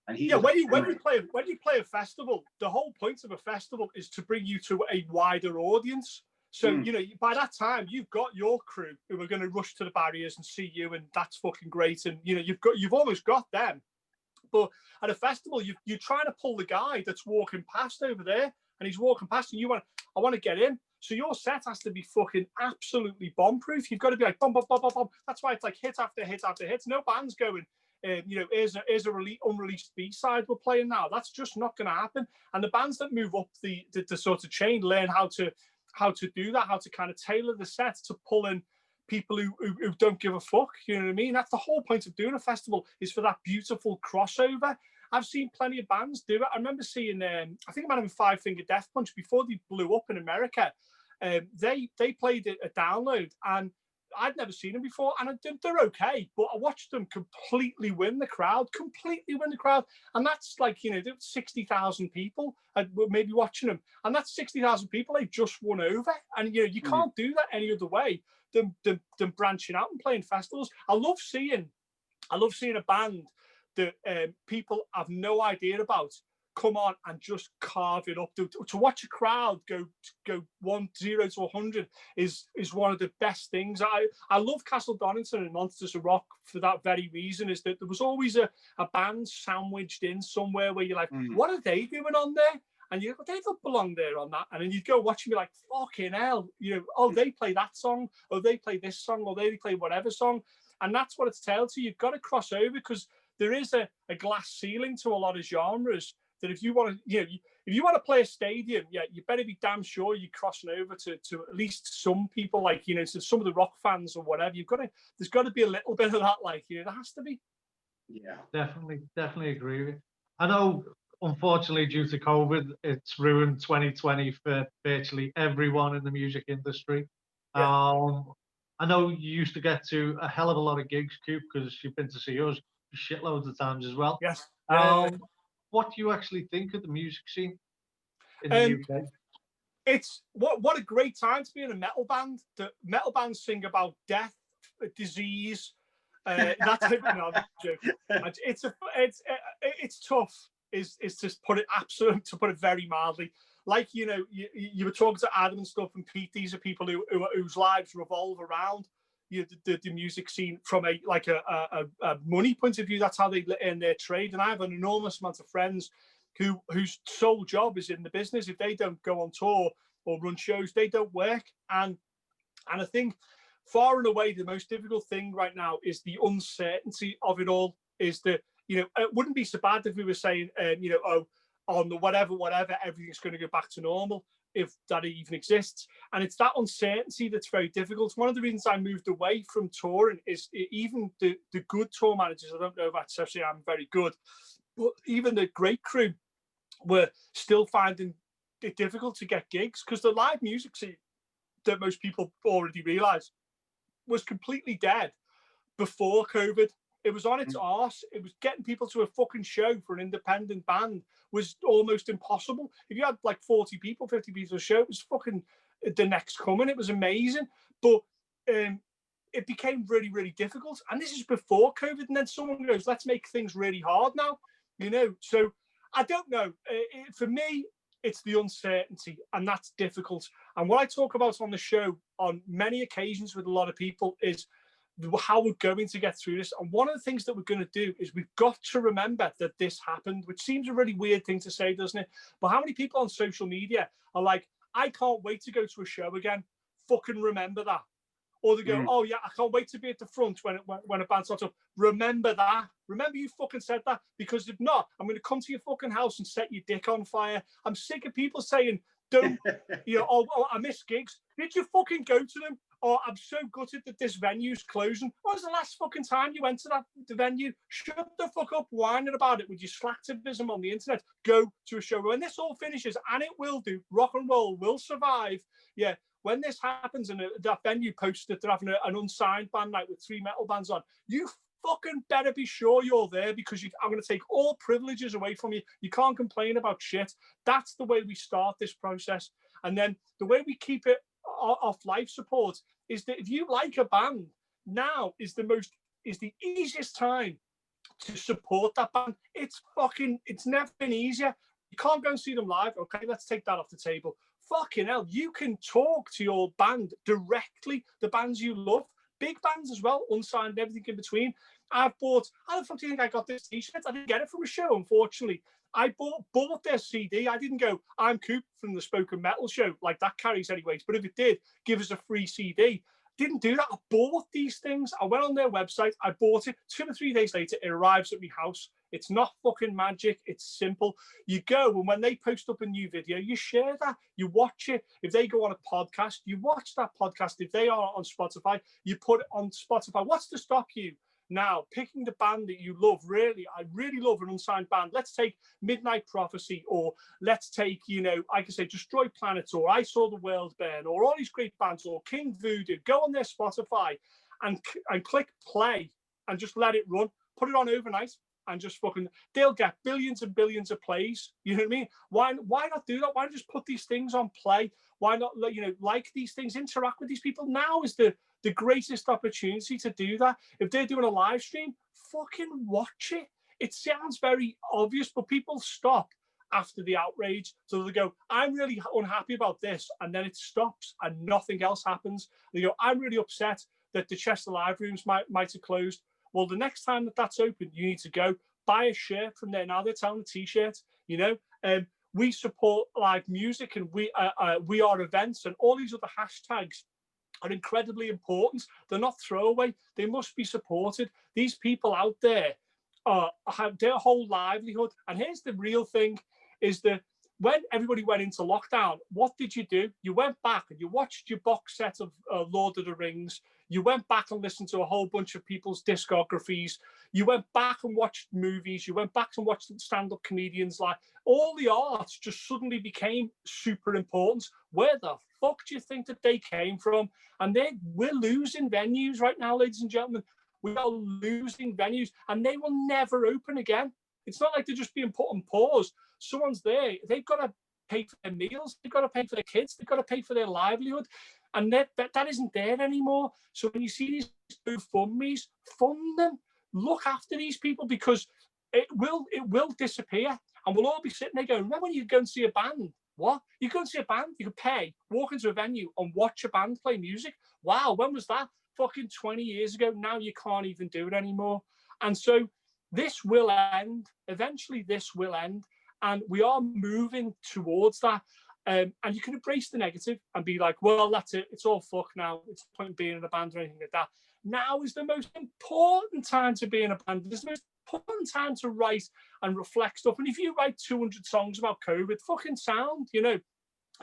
And when you play a festival, the whole point of a festival is to bring you to a wider audience. So by that time you've got your crew who are going to rush to the barriers and see you, and that's fucking great. And you've almost got them. But at a festival, you're trying to pull the guy that's walking past over there, and he's walking past, and I want to get in. So your set has to be fucking absolutely bomb-proof. You've got to be like bomb, bomb, bomb, bomb, bomb. That's why it's like hit after hit after hit. No band's going, here's a unreleased B-side we're playing now. That's just not going to happen. And the bands that move up the sort of chain learn how to do that, how to kind of tailor the set to pull in people who don't give a fuck. You know what I mean? That's the whole point of doing a festival, is for that beautiful crossover. I've seen plenty of bands do it. I remember seeing, I think it might have been Five Finger Death Punch before they blew up in America. They played a download, and I'd never seen them before, and they're okay, but I watched them completely win the crowd, and that's like 60,000 people were maybe watching them, and that's 60,000 people they've just won over, and you can't do that any other way than branching out and playing festivals. I love seeing a band that people have no idea about come on and just carve it up. To watch a crowd go 1-0 to 100 is one of the best things. I love Castle Donington and Monsters of Rock for that very reason, is that there was always a band sandwiched in somewhere where you're like, what are they doing on there? And you go, they don't belong there on that. And then you'd go watch and be like, fucking hell, they play that song, or they play this song, or they play whatever song. And that's what it's telling to. You've got to cross over, because there is a glass ceiling to a lot of genres, that if you want to play a stadium, you better be damn sure you're crossing over to at least some people, like, to some of the rock fans or whatever. There's got to be a little bit of that, like, there has to be. Yeah, definitely agree with you. I know, unfortunately, due to COVID, it's ruined 2020 for virtually everyone in the music industry. I know you used to get to a hell of a lot of gigs, Coop, because you've been to see us shitloads of times as well. Yes. What do you actually think of the music scene in the UK? It's what a great time to be in a metal band. The metal bands sing about death, disease, that's it. No, I'm joking. It's tough. Is to put it very mildly. Like, you were talking to Adam and stuff, and Pete. These are people whose lives revolve around the music scene from a money point of view. That's how they earn their trade. And I have an enormous amount of friends whose sole job is in the business. If they don't go on tour or run shows, they don't work. And I think far and away the most difficult thing right now is the uncertainty of it all. Is that it wouldn't be so bad if we were saying on the whatever everything's going to go back to normal, if that even exists. And it's that uncertainty that's very difficult. One of the reasons I moved away from touring is even the good tour managers, I don't know if that's actually I'm very good, but even the great crew were still finding it difficult to get gigs, because the live music scene that most people already realise was completely dead before COVID. It was on its arse. It was getting people to a fucking show for an independent band was almost impossible. If you had like 40 people, 50 people a show, it was fucking the next coming. It was amazing. But it became really, really difficult. And this is before COVID. And then someone goes, let's make things really hard now, you know? So I don't know. For me, it's the uncertainty, and that's difficult. And what I talk about on the show on many occasions with a lot of people is how we're going to get through this. And one of the things that we're going to do is we've got to remember that this happened, which seems a really weird thing to say, doesn't it? But how many people on social media are like, I can't wait to go to a show again. Fucking remember that. Or they go, oh yeah, I can't wait to be at the front when a band starts up. Remember that. Remember you fucking said that, because if not, I'm going to come to your fucking house and set your dick on fire. I'm sick of people saying, don't, you know, oh, I miss gigs. Did you fucking go to them? Or I'm so gutted that this venue's closing. When was the last fucking time you went to the venue? Shut the fuck up whining about it with your slacktivism on the internet. Go to a show. When this all finishes, and it will do, rock and roll will survive. Yeah. When this happens and that venue posts that they're having an unsigned band night with 3 metal bands on, you fucking better be sure you're there, because I'm going to take all privileges away from you. You can't complain about shit. That's the way we start this process. And then the way we keep it off life support is that if you like a band, now is the easiest time to support that band. It's never been easier. You can't go and see them live. Okay, let's take that off the table. Fucking hell, you can talk to your band directly, the bands you love, big bands as well, unsigned, everything in between. How the fuck do you think I got this t-shirt? I didn't get it from a show, unfortunately. I bought their CD. I didn't go, I'm Coop from the Spoken Metal Show, like that carries anyways. But if it did, give us a free CD. Didn't do that. I bought these things. I went on their website. I bought it. 2 or 3 days later, it arrives at my house. It's not fucking magic. It's simple. You go, and when they post up a new video, you share that. You watch it. If they go on a podcast, you watch that podcast. If they are on Spotify, you put it on Spotify. What's to stop you now picking the band that you love? Really, I really love an unsigned band. Let's take Midnight Prophecy, or let's take, you know, I can say Destroy Planets, or I Saw the World Burn, or all these great bands, or King Voodoo. Go on their Spotify and click play and just let it run. Put it on overnight. And just fucking, they'll get billions and billions of plays. You know what I mean? Why not do that? Why not just put these things on play? Why not, you know, like these things, interact with these people? Now is the greatest opportunity to do that. If they're doing a live stream, fucking watch it. It sounds very obvious, but people stop after the outrage. So they go, I'm really unhappy about this. And then it stops and nothing else happens. They go, I'm really upset that the Chester Live Rooms might have closed. Well, the next time that's open, you need to go buy a shirt from there. Now they're selling a t-shirt, you know. We support live music, and we are events, and all these other hashtags are incredibly important. They're not throwaway. They must be supported. These people out there have their whole livelihood. And here's the real thing, is that when everybody went into lockdown, what did you do? You went back and you watched your box set of Lord of the Rings. You went back and listened to a whole bunch of people's discographies. You went back and watched movies. You went back and watched stand-up comedians. Like, all the arts just suddenly became super important. Where the fuck do you think that they came from? And we're losing venues right now, ladies and gentlemen. We are losing venues, and they will never open again. It's not like they're just being put on pause. Someone's there. They've got to pay for their meals. They've got to pay for their kids. They've got to pay for their livelihood. And that isn't there anymore. So when you see these GoFundMes, fund them. Look after these people, because it will disappear. And we'll all be sitting there going, remember when you go and see a band? What? You go and see a band, you could pay, walk into a venue and watch a band play music. Wow, when was that? Fucking 20 years ago. Now you can't even do it anymore. And so this will end. Eventually this will end. And we are moving towards that. And you can embrace the negative and be like, well, that's it. It's all fuck now. It's no point being in a band or anything like that. Now is the most important time to be in a band. It's the most important time to write and reflect stuff. And if you write 200 songs about COVID, fucking sound, you know.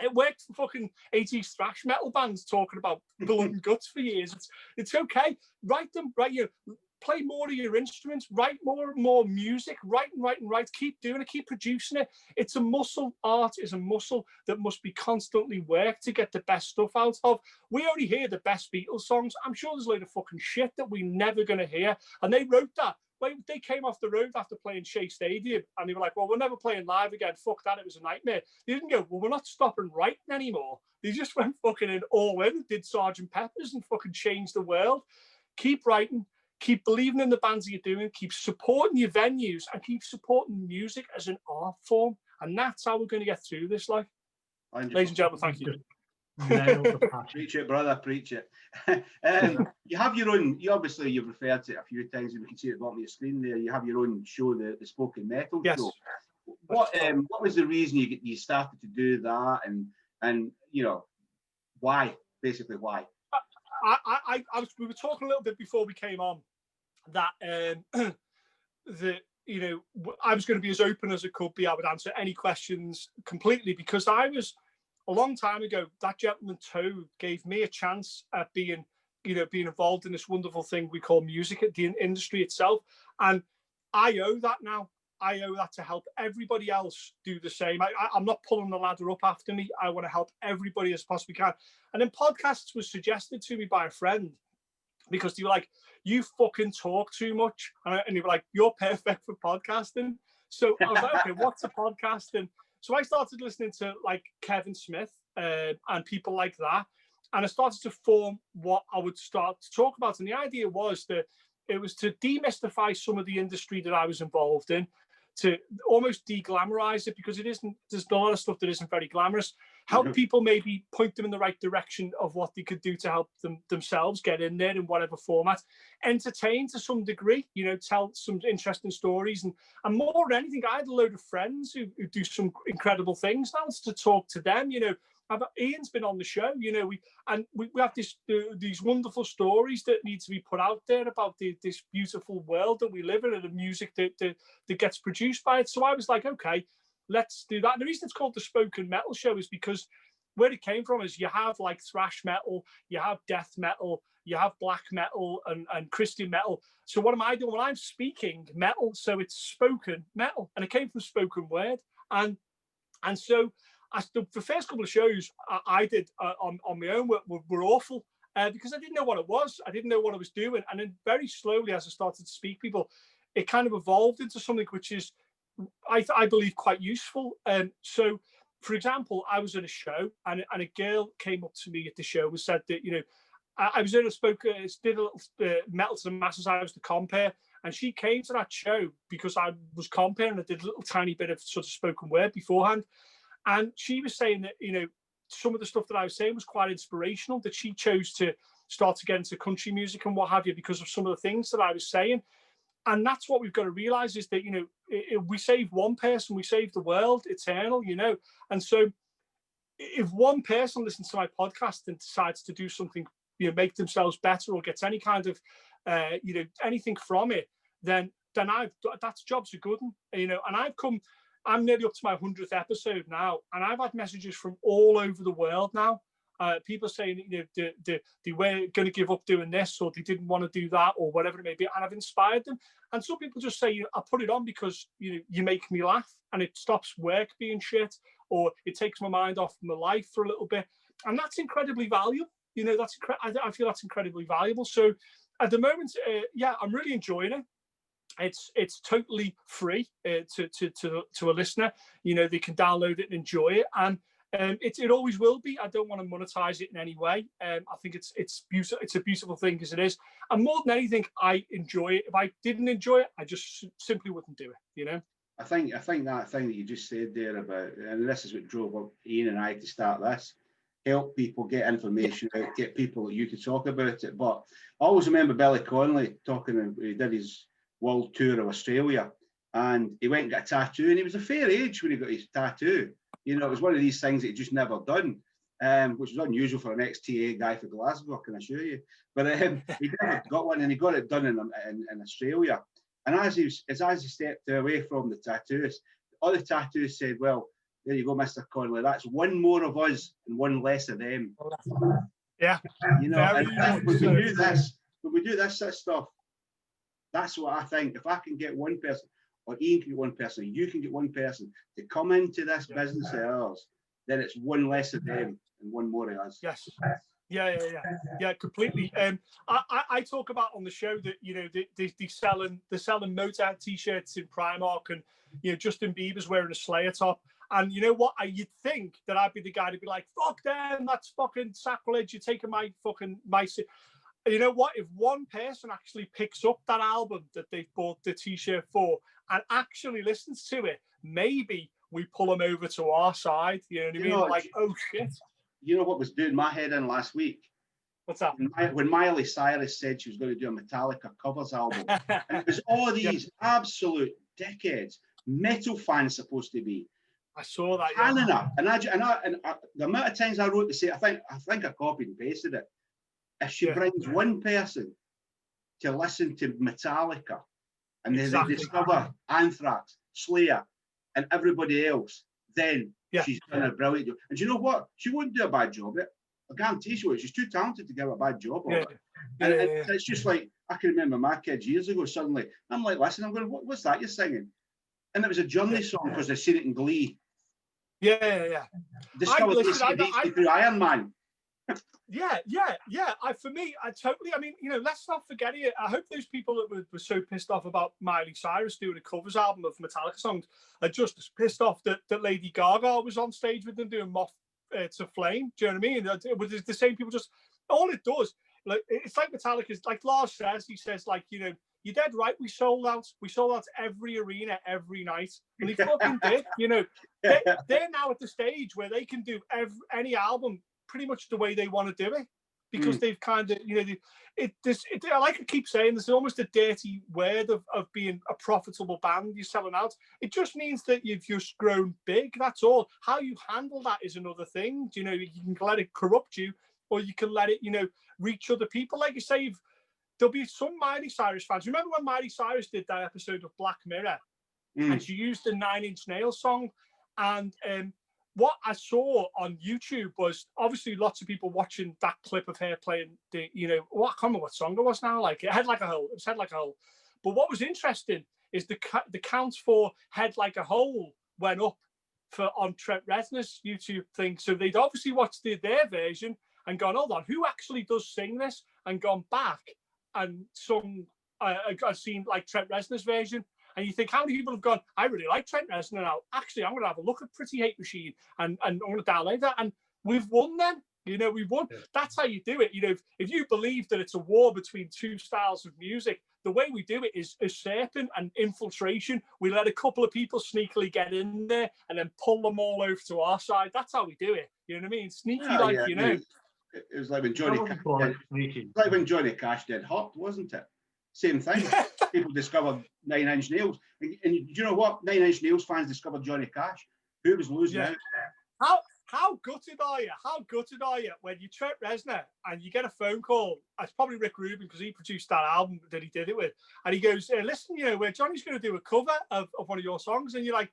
It worked for fucking 80s thrash metal bands talking about blood and guts for years. It's okay. Write them, right? You know, play more of your instruments, write more and more music, write and write and write, keep doing it, keep producing it. It's a muscle. Art is a muscle that must be constantly worked to get the best stuff out of. We only hear the best Beatles songs. I'm sure there's a load of fucking shit that we're never going to hear. And they wrote that. They came off the road after playing Shea Stadium and they were like, well, we're never playing live again. Fuck that. It was a nightmare. They didn't go, well, we're not stopping writing anymore. They just went fucking in all in, did Sgt. Pepper's and fucking changed the world. Keep writing, keep believing in the bands that you're doing, keep supporting your venues and keep supporting music as an art form. And that's how we're going to get through this, like. Ladies and gentlemen, thank you. Preach it, brother, preach it. You have your own, you've referred to it a few times, and we can see it at the bottom of your screen there. You have your own show, the Spoken Metal Show. What was the reason you started to do that, and you know, why? Basically, why? We were talking a little bit before we came on that you know, I was going to be as open as I could be. I would answer any questions completely because I was. A long time ago, that gentleman Toad gave me a chance at being involved in this wonderful thing we call music, at the industry itself. And I owe that now. I owe that to help everybody else do the same. I'm not pulling the ladder up after me. I want to help everybody as possibly can. And then podcasts was suggested to me by a friend because they were like, you fucking talk too much. And they were like, you're perfect for podcasting. So I was like, okay, what's a podcast? And so I started listening to like Kevin Smith and people like that. And I started to form what I would start to talk about. And the idea was that it was to demystify some of the industry that I was involved in, to almost de-glamorize it, because there's a lot of stuff that isn't very glamorous. Help people, maybe point them in the right direction of what they could do to help themselves get in there in whatever format. Entertain to some degree, you know, tell some interesting stories. And more than anything, I had a load of friends who do some incredible things. Now it's to talk to them, you know. Ian's been on the show, you know, we have these wonderful stories that need to be put out there about this beautiful world that we live in and the music that gets produced by it. So I was like, okay, let's do that. And the reason it's called the Spoken Metal Show is because where it came from is you have like thrash metal, you have death metal, you have black metal and Christian metal. So what am I doing? Well, I'm speaking metal, so it's spoken metal, and it came from spoken word. And so the first couple of shows I did on my own were awful because I didn't know what it was. I didn't know what I was doing. And then very slowly, as I started to speak people, it kind of evolved into something which is, I believe, quite useful. So, for example, I was at a show and a girl came up to me at the show and said that, you know, I was in did a little Metal to the Masses. I was the compere. And she came to that show because I was compere and I did a little tiny bit of sort of spoken word beforehand. And she was saying that, you know, some of the stuff that I was saying was quite inspirational, that she chose to start to get into country music and what have you because of some of the things that I was saying. And that's what we've got to realize is that, you know, if we save one person, we save the world eternal, you know. And so if one person listens to my podcast and decides to do something, you know, make themselves better or gets any kind of, you know, anything from it, then that's job's a good one, you know. And I'm nearly up to my 100th episode now, and I've had messages from all over the world now. People saying, you know, they were going to give up doing this, or they didn't want to do that, or whatever it may be, and I've inspired them. And some people just say, you know, I put it on because, you know, you make me laugh, and it stops work being shit, or it takes my mind off my life for a little bit, and that's incredibly valuable. You know, I feel that's incredibly valuable. So at the moment, yeah, I'm really enjoying it. It's totally free to a listener. You know, they can download it and enjoy it, and it always will be. I don't want to monetize it in any way. I think it's a beautiful thing as it is, and more than anything, I enjoy it. If I didn't enjoy it, I just simply wouldn't do it. You know. I think that thing that you just said there about, and this is what drove up Ian and I to start this. Help people get information out, get people like you to talk about it. But I always remember Billy Connolly talking. He did his world tour of Australia, and he went and got a tattoo, and he was a fair age when he got his tattoo. You know, it was one of these things that he just never done, which was unusual for an ex-TA guy for Glasgow, I can assure you. But he never got one, and he got it done in Australia. And as he stepped away from the tattoos, all the tattoos said, "Well, there you go, Mr. Connolly. That's one more of us and one less of them." Yeah, you know. And when we do this sort of stuff, That's what I think. If I can get one person, or Ian can get one person, you can get one person to come into this business of ours, then it's one less of them and one more of us. Yes. Yeah, completely. I talk about on the show that, you know, they're selling Motorhead t-shirts in Primark, and, you know, Justin Bieber's wearing a Slayer top. And you know what? You'd think that I'd be the guy to be like, fuck them, that's fucking sacrilege, you're taking my fucking, you know what? If one person actually picks up that album that they've bought the t-shirt for and actually listens to it, maybe we pull them over to our side. You know what I mean? Like, oh shit. You know what was doing my head in last week? What's that? When Miley Cyrus said she was going to do a Metallica covers album. And it was all these absolute dickheads, metal fans supposed to be. I saw that. Panning up. And the amount of times I wrote to say, I think I copied and pasted it. If she brings one person to listen to Metallica, and then they discover Anthrax, Slayer, and everybody else, then she's done a brilliant job. And you know what? She wouldn't do a bad job at it. I guarantee she would. She's too talented to give a bad job of it. And it's just like, I can remember my kids years ago, suddenly, I'm like, listen, I'm going, what's that you're singing? And it was a Journey song because they've seen it in Glee. Discovered AC/DC through Iron Man. For me, I totally, I mean, you know, let's not forget it. I hope those people that were so pissed off about Miley Cyrus doing a covers album of Metallica songs are just as pissed off that Lady Gaga was on stage with them doing Moth to Flame. Do you know what I mean? With the same people, just all it does, like, it's like Metallica's, like Lars says, he says, like, you know, you're dead right, we sold out every arena every night, and they fucking did. You know, they're now at the stage where they can do any album pretty much the way they want to do it, because they've kind of, you know, I like to keep saying, there's almost a dirty word of being a profitable band. You're selling out. It just means that you've just grown big. That's all. How you handle that is another thing. You know, you can let it corrupt you, or you can let it, you know, reach other people. Like you say, there'll be some Miley Cyrus fans. Remember when Miley Cyrus did that episode of Black Mirror, and she used the 9 Inch Nails song, and what I saw on YouTube was obviously lots of people watching that clip of her playing the, you know, I can't remember what song it was now, like it had like a hole. It was Head Like a Hole. But what was interesting is the counts for Head Like a Hole went up on Trent Reznor's YouTube thing. So they'd obviously watched their version and gone, hold on, who actually does sing this? And gone back and sung, I've seen like Trent Reznor's version. And you think, how many people have gone, I really like Trent Reznor now. Actually, I'm going to have a look at Pretty Hate Machine and I'm going to download that. And we've won then. You know, we've won. Yeah. That's how you do it. You know, if you believe that it's a war between two styles of music, the way we do it is usurping and infiltration. We let a couple of people sneakily get in there and then pull them all over to our side. That's how we do it. You know what I mean? Sneaky, you know. It was like when Johnny Cash did Hot, wasn't it? Same thing. People discovered 9 Inch Nails. And you know what? 9 Inch Nails fans discovered Johnny Cash. Who was losing out? How gutted are you? How gutted are you when you Trent Reznor and you get a phone call? It's probably Rick Rubin, because he produced that album that he did it with. And he goes, hey, listen, you know, where Johnny's going to do a cover of one of your songs. And you're like,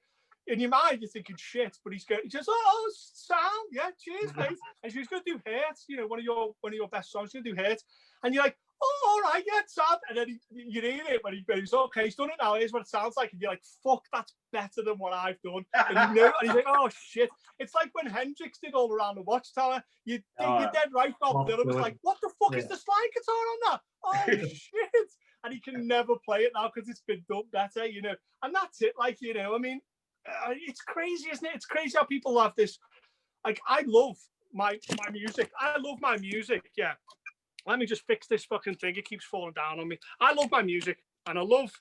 in your mind, you're thinking shit, but he says, oh, sound, yeah, cheers, mate. And she's going to do Hurt, you know, one of your best songs. He's going to do Hurt. And you're like, oh, all right, yeah, sound. And then you hear it when he goes, okay, he's done it now. Here's what it sounds like. And you're like, fuck, that's better than what I've done. And you know, and he's like, oh shit. It's like when Hendrix did All Around the Watchtower. You're dead right, Bob Dylan was like, what the fuck is the slide guitar on that? Oh shit. And he can never play it now because it's been done better, you know. And that's it. Like, you know, I mean, it's crazy, isn't it? It's crazy how people have this. Like, I love my music. I love my music, yeah. Let me just fix this fucking thing. It keeps falling down on me. I love my music, and I love,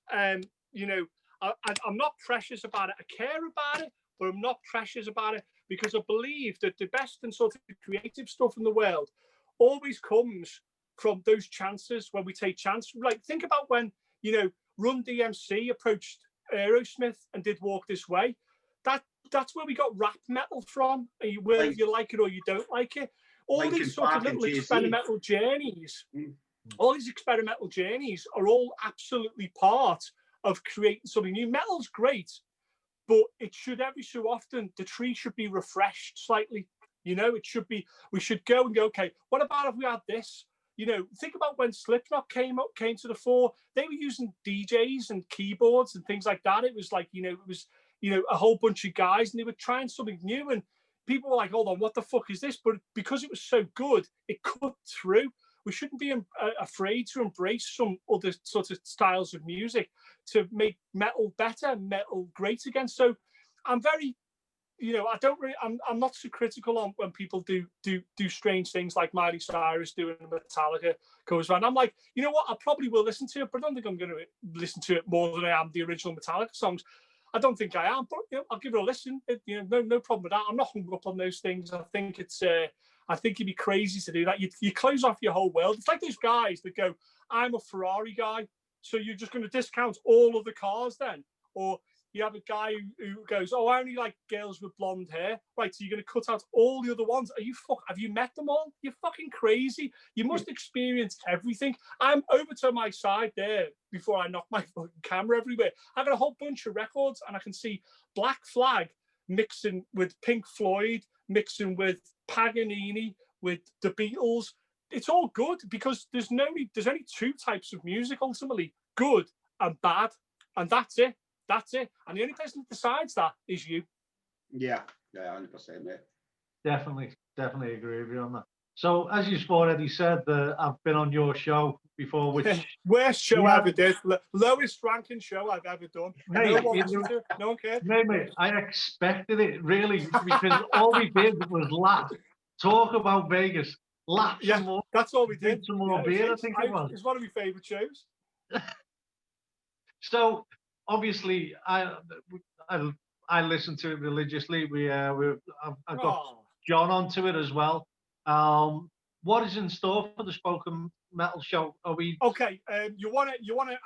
you know, I'm not precious about it. I care about it, but I'm not precious about it, because I believe that the best and sort of creative stuff in the world always comes from those chances, when we take chances. Like, think about when, you know, Run DMC approached Aerosmith and did Walk This Way. That's where we got rap metal from, whether you like it or you don't like it. All these sort of little experimental journeys, all these experimental journeys are all absolutely part of creating something new. Metal's great, but it should, every so often, the tree should be refreshed slightly. You know, it should be, we should go and go, okay, what about if we had this? You know, think about when Slipknot came to the fore. They were using DJs and keyboards and things like that. It was like, a whole bunch of guys, and they were trying something new. And people were like, hold on, what the fuck is this? But because it was so good, it cut through. We shouldn't be afraid to embrace some other sort of styles of music to make metal better, metal great again. So I'm very, I'm not so critical on when people do strange things like Miley Cyrus doing a Metallica covers band. I'm like, you know what? I probably will listen to it, but I don't think I'm going to listen to it more than I am the original Metallica songs. I don't think I am, but I'll give it a listen. No problem with that. I'm not hung up on those things. I think I think it'd be crazy to do that. You close off your whole world. It's like those guys that go, I'm a Ferrari guy, so you're just going to discount all of the cars then? Or you have a guy who goes, oh, I only like girls with blonde hair. Right, so you're going to cut out all the other ones. Have you met them all? You're fucking crazy. You must experience everything. I'm over to my side there before I knock my fucking camera everywhere. I've got a whole bunch of records, and I can see Black Flag mixing with Pink Floyd, mixing with Paganini, with the Beatles. It's all good because there's only two types of music ultimately, good and bad, and that's it. That's it. And the only person that decides that is you. Yeah, 100%, mate. Definitely agree with you on that. So, as you've already said, I've been on your show before, which worst show I ever did, lowest ranking show I've ever done. Mate, no one cared. Mate, I expected it really because all we did was laugh, talk about Vegas, laugh some more. That's all we did. Some more beer, I think it was. It's one of my favourite shows. So obviously, I listen to it religiously. I've got John onto it as well. What is in store for the Spoken Metal show? Are we okay? You want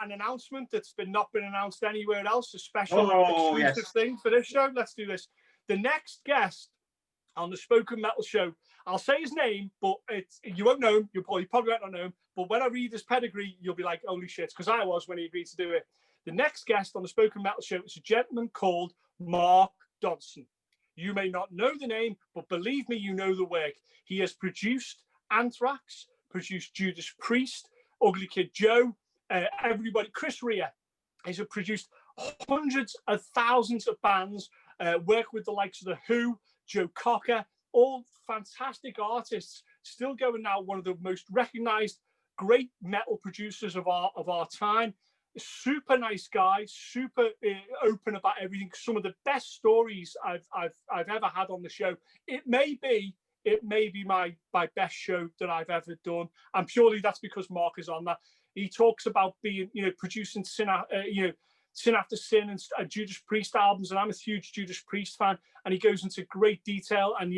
an announcement that's not been announced anywhere else? A special exclusive thing for this show? Let's do this. The next guest on the Spoken Metal show, I'll say his name, but you won't know him. You probably won't know him. But when I read his pedigree, you'll be like, holy shit, because I was when he agreed to do it. The next guest on the Spoken Metal show is a gentleman called Mark Dodson. You may not know the name, but believe me, you know the work. He has produced Anthrax, produced Judas Priest, Ugly Kid Joe, everybody. Chris Rea has produced hundreds of thousands of bands, worked with the likes of The Who, Joe Cocker, all fantastic artists, still going now, one of the most recognized great metal producers of our time. Super nice guy, super open about everything. Some of the best stories I've ever had on the show. It may be my best show that I've ever done, and purely that's because Mark is on that. He talks about being, producing Sin After Sin and Judas Priest albums, and I'm a huge Judas Priest fan, and he goes into great detail. And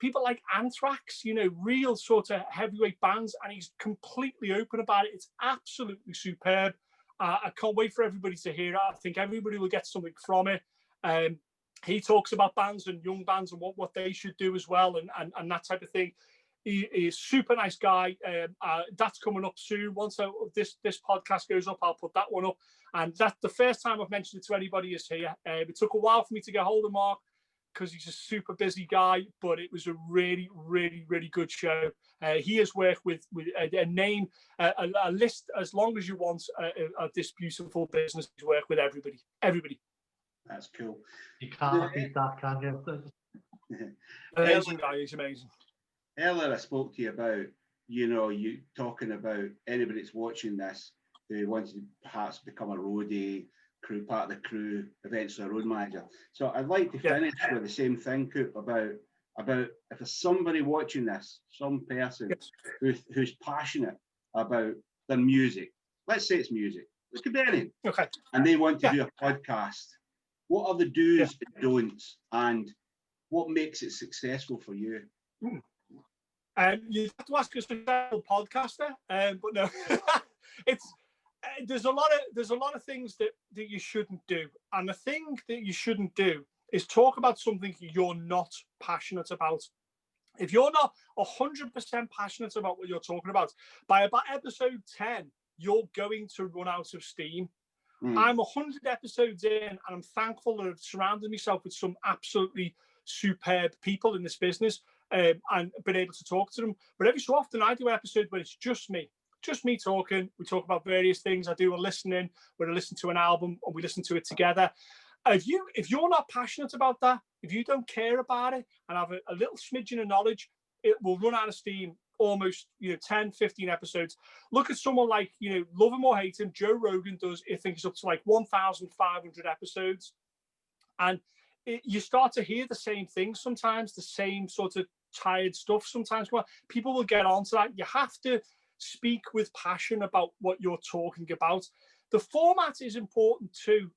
people like Anthrax, real sort of heavyweight bands, and he's completely open about it. It's absolutely superb. I can't wait for everybody to hear it. I think everybody will get something from it. He talks about bands and young bands and what they should do as well, and that type of thing. He's a super nice guy. That's coming up soon. Once this podcast goes up, I'll put that one up. And that's the first time I've mentioned it to anybody is here. It took a while for me to get hold of Mark because he's a super busy guy, but it was a really, really, really good show. He has worked with a list as long as you want of this beautiful business. He's worked with everybody. That's cool. You can't beat that, can you? Amazing guy, he's amazing. Earlier I spoke to you about, you talking about anybody that's watching this who wants to perhaps become a roadie, part of the crew, eventually a road manager. So I'd like to finish with the same thing, Coop, about if there's somebody watching this, some person who's passionate about their music. Let's say it's music. It could be anything. Okay. And they want to do a podcast. What are the do's and don'ts, and what makes it successful for you? You have to ask a successful podcaster, but no, there's a lot of things that you shouldn't do, and the thing that you shouldn't do is talk about something you're not passionate about. If you're not 100% passionate about what you're talking about, by about episode 10, you're going to run out of steam. I'm 100 episodes in, and I'm thankful that I've surrounded myself with some absolutely superb people in this business. and been able to talk to them. But every so often I do an episode where it's just me talking. We talk about various things. I do a listening where I listen to an album and we listen to it together. If you're not passionate about that, if you don't care about it and have a little smidgen of knowledge, it will run out of steam almost 10, 15 episodes. Look at someone like, love him or hate him, Joe Rogan does, I think it's up to like 1,500 episodes. And you start to hear the same things sometimes, the same sort of tired stuff sometimes. Well, people will get onto that. You have to speak with passion about what you're talking about. The format is important too.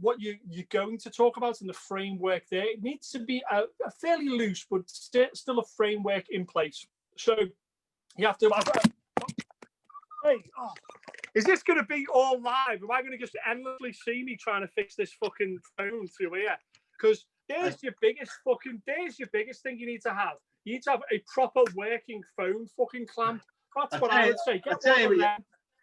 What you're going to talk about and the framework there. It needs to be a fairly loose, but still a framework in place. So you have to. Is this going to be all live? Am I going to just endlessly see me trying to fix this fucking phone through here? Because there's your biggest thing you need to have. You need to have a proper working phone fucking clamp. That's what I would say.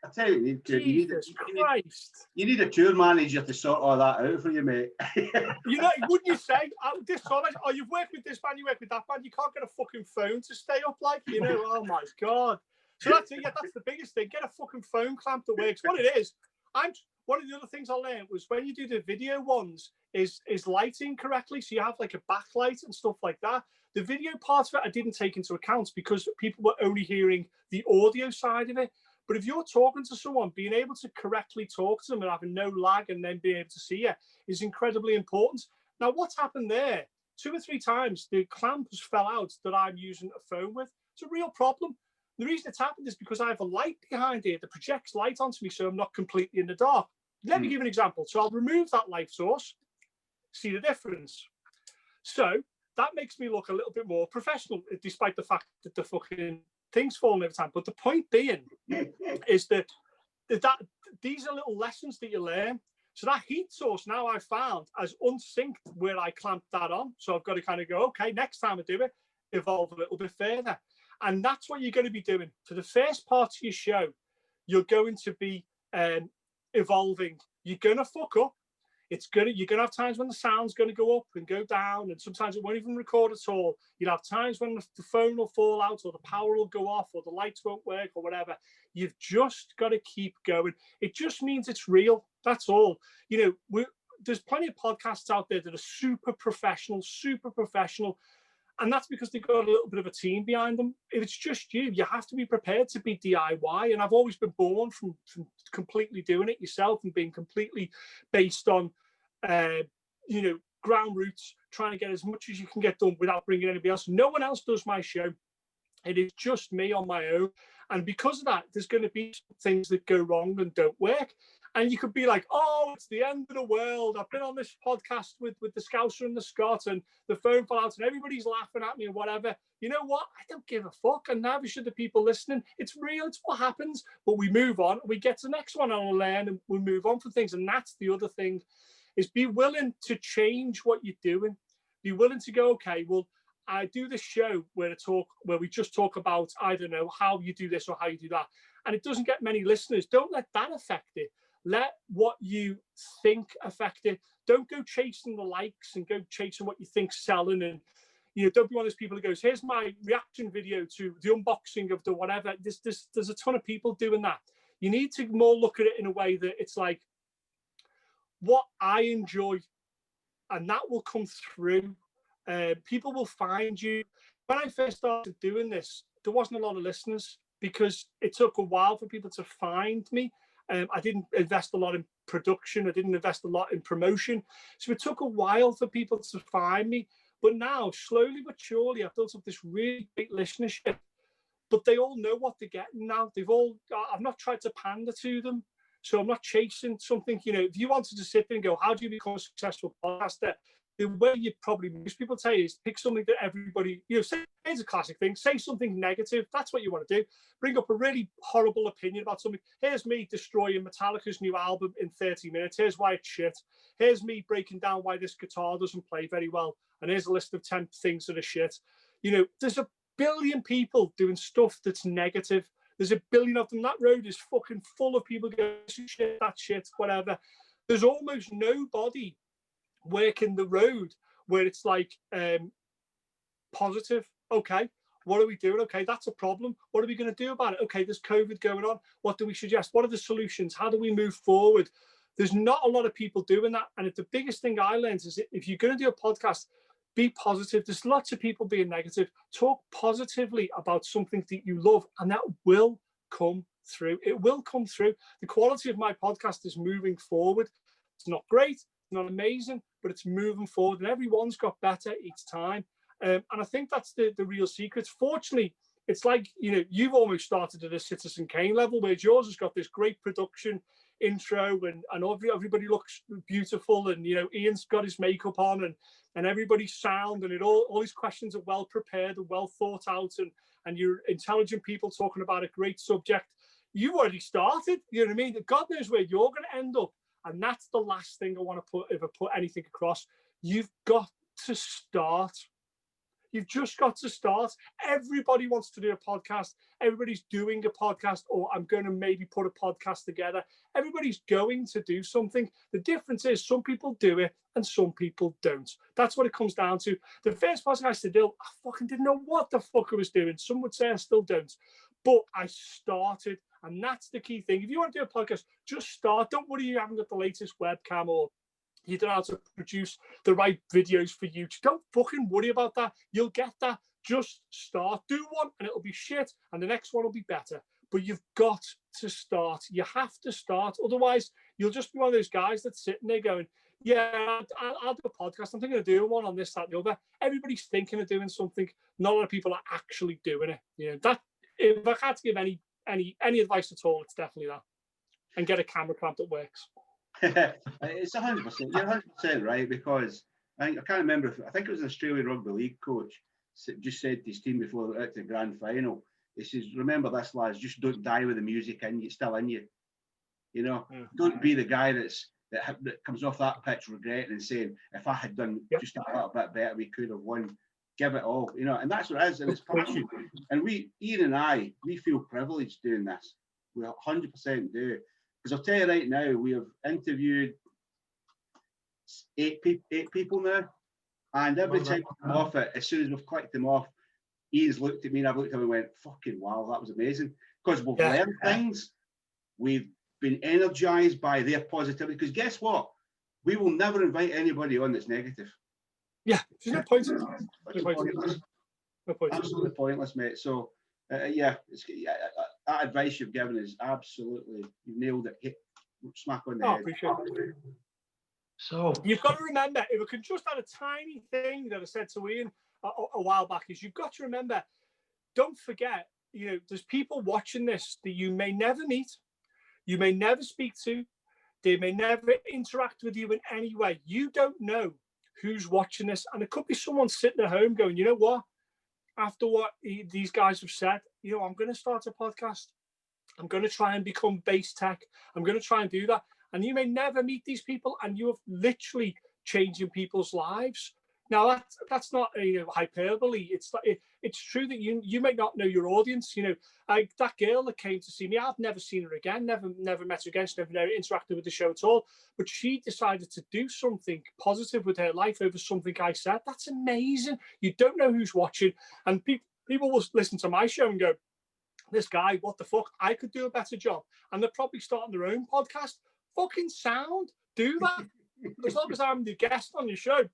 I tell you, Jesus Christ. You need a tour manager to sort all that out for you, mate. Wouldn't you say, this song, you've worked with this band, you work with that band, you can't get a fucking phone to stay up, oh my God. So that's the biggest thing. Get a fucking phone clamp that works. What it is, one of the other things I learned was when you do the video ones is lighting correctly. So you have like a backlight and stuff like that. The video part of it I didn't take into account because people were only hearing the audio side of it. But if you're talking to someone, being able to correctly talk to them and having no lag and then being able to see it is incredibly important. Now, what's happened there? 2 or 3 times, the clamp has fell out that I'm using a phone with. It's a real problem. The reason it's happened is because I have a light behind here that projects light onto me so I'm not completely in the dark. Let me give an example. So I'll remove that light source, see the difference. So that makes me look a little bit more professional, despite the fact that the fucking things falling every time. But the point being is that these are little lessons that you learn. So that heat source now I found as unsynced where I clamped that on. So I've got to kind of go, okay, next time I do it, evolve a little bit further. And that's what you're going to be doing. For the first part of your show, you're going to be evolving. You're going to fuck up. You're going to have times when the sound's going to go up and go down, and sometimes it won't even record at all. You'll have times when the phone will fall out, or the power will go off, or the lights won't work, or whatever. You've just got to keep going. It just means it's real. That's all. There's plenty of podcasts out there that are super professional, and that's because they've got a little bit of a team behind them. If it's just you have to be prepared to be DIY. And I've always been born from completely doing it yourself and being completely based on, ground roots, trying to get as much as you can get done without bringing anybody else. No one else does my show. It is just me on my own. And because of that, there's going to be things that go wrong and don't work. And you could be like, oh, it's the end of the world. I've been on this podcast with the Scouser and the Scot, and the phone fell out and everybody's laughing at me and whatever. You know what? I don't give a fuck. And neither should the people listening. It's real. It's what happens. But we move on. We get to the next one and we'll learn and we move on from things. And that's the other thing, is be willing to change what you're doing. Be willing to go, okay, well, I do this show where we just talk about, I don't know, how you do this or how you do that. And it doesn't get many listeners. Don't let that affect it. Let what you think affect it. Don't go chasing the likes and go chasing what you think's selling. And don't be one of those people who goes, here's my reaction video to the unboxing of the whatever. There's a ton of people doing that. You need to more look at it in a way that it's like what I enjoy, and that will come through. People will find you. When I first started doing this, there wasn't a lot of listeners because it took a while for people to find me. I didn't invest a lot in production. I didn't invest a lot in promotion. So it took a while for people to find me. But now, slowly but surely, I've built up this really great listenership. But they all know what they're getting now. I've not tried to pander to them. So I'm not chasing something. If you wanted to sit there and go, how do you become a successful podcaster? The way most people tell you is pick something that everybody, say, here's a classic thing, say something negative. That's what you want to do. Bring up a really horrible opinion about something. Here's me destroying Metallica's new album in 30 minutes. Here's why it's shit. Here's me breaking down why this guitar doesn't play very well. And here's a list of 10 things that are shit. There's a billion people doing stuff that's negative. There's a billion of them. That road is fucking full of people going, shit, that shit, whatever. There's almost nobody working the road where it's like positive. Okay, what are we doing? Okay, that's a problem. What are we going to do about it? Okay, there's COVID going on. What do we suggest? What are the solutions? How do we move forward? There's not a lot of people doing that. And the biggest thing I learned is if you're going to do a podcast, be positive. There's lots of people being negative. Talk positively about something that you love, and that will come through. It will come through. The quality of my podcast is moving forward. It's not great, it's not amazing, but it's moving forward, and everyone's got better each time. And I think that's the real secret. Fortunately, it's like, you've almost started at a Citizen Kane level, where yours has got this great production intro, and everybody looks beautiful, and Ian's got his makeup on, and everybody's sound, and all these questions are well prepared and well thought out, and you're intelligent people talking about a great subject. You've already started, you know what I mean? God knows where you're going to end up. And that's the last thing I want to put, if I put anything across. You've got to start. You've just got to start. Everybody wants to do a podcast. Everybody's doing a podcast, or I'm going to maybe put a podcast together. Everybody's going to do something. The difference is some people do it and some people don't. That's what it comes down to. The first podcast I did, I fucking didn't know what the fuck I was doing. Some would say I still don't. But I started, and that's the key thing. If you want to do a podcast, just start. Don't worry you haven't got the latest webcam, or you don't know how to produce the right videos for YouTube. Don't fucking worry about that. You'll get that. Just start. Do one, and it'll be shit, and the next one will be better. But you've got to start. You have to start. Otherwise, you'll just be one of those guys that's sitting there going, yeah, I'll do a podcast. I'm thinking of doing one on this, that, and the other. Everybody's thinking of doing something. Not a lot of people are actually doing it. That, if I had to give any advice at all, it's definitely that. And get a camera clamp that works. It's 100%. You're 100% right, because I can't remember. I think it was an Australian Rugby League coach just said to his team before they went out to the grand final. He says, "Remember this, lads. Just don't die with the music in you. It's still in you. Don't be the guy that comes off that pitch regretting and saying, if I had done just a little bit better, we could have won." Give it all, and that's what it is, and it's passion. And Ian and I, we feel privileged doing this. We 100% do. Because I'll tell you right now, we have interviewed eight people now, and every time we come off it, as soon as we've clicked them off, Ian's looked at me and I've looked at him and went, fucking wow, that was amazing. Because we've learned things, we've been energized by their positivity. Because guess what? We will never invite anybody on that's negative. Yeah, there's no point. Absolutely pointless, mate. So, that advice you've given is absolutely, you nailed it. Hit smack on the head. Appreciate it. So you've got to remember, if I can just add a tiny thing that I said to Ian a while back, is you've got to remember, don't forget, there's people watching this that you may never meet, you may never speak to, they may never interact with you in any way. You don't know who's watching this, and it could be someone sitting at home going, you know what, after what these guys have said, I'm going to start a podcast, I'm going to try and become base tech, I'm going to try and do that. And you may never meet these people, and you're literally changing people's lives. Now that's not hyperbole. It's true that you may not know your audience. Like that girl that came to see me, I've never seen her again, never met her again, she never interacted with the show at all. But she decided to do something positive with her life over something I said. That's amazing. You don't know who's watching, and people will listen to my show and go, "This guy, what the fuck? I could do a better job." And they're probably starting their own podcast. Fucking sound. Do that. As long as I'm the guest on your show.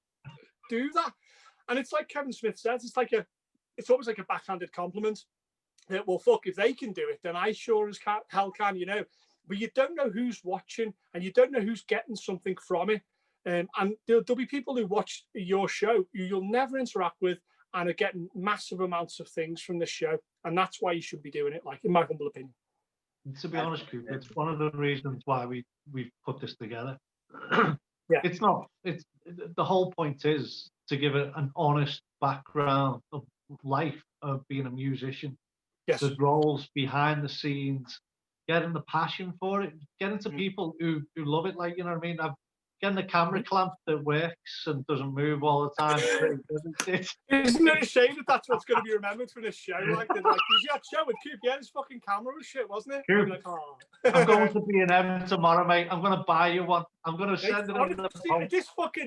Do that. And it's like Kevin Smith says, it's almost like a backhanded compliment that, well, fuck, if they can do it, then I sure as hell can, but you don't know who's watching, and you don't know who's getting something from it. And there'll be people who watch your show who you'll never interact with and are getting massive amounts of things from this show. And that's why you should be doing it, like, in my humble opinion. To be honest, Coop, it's one of the reasons why we've put this together. It's the whole point is to give it an honest background of life of being a musician. Yes. The roles behind the scenes, getting the passion for it, getting to people who love it, like, you know what I mean? Getting the camera clamp that works and doesn't move all the time. Isn't it a shame that that's what's going to be remembered from this show? Like that show with Coop, this fucking camera was shit, wasn't it? Coop, like, oh. I'm going to B&M tomorrow, mate. I'm going to buy you one. I'm going to send it in the post.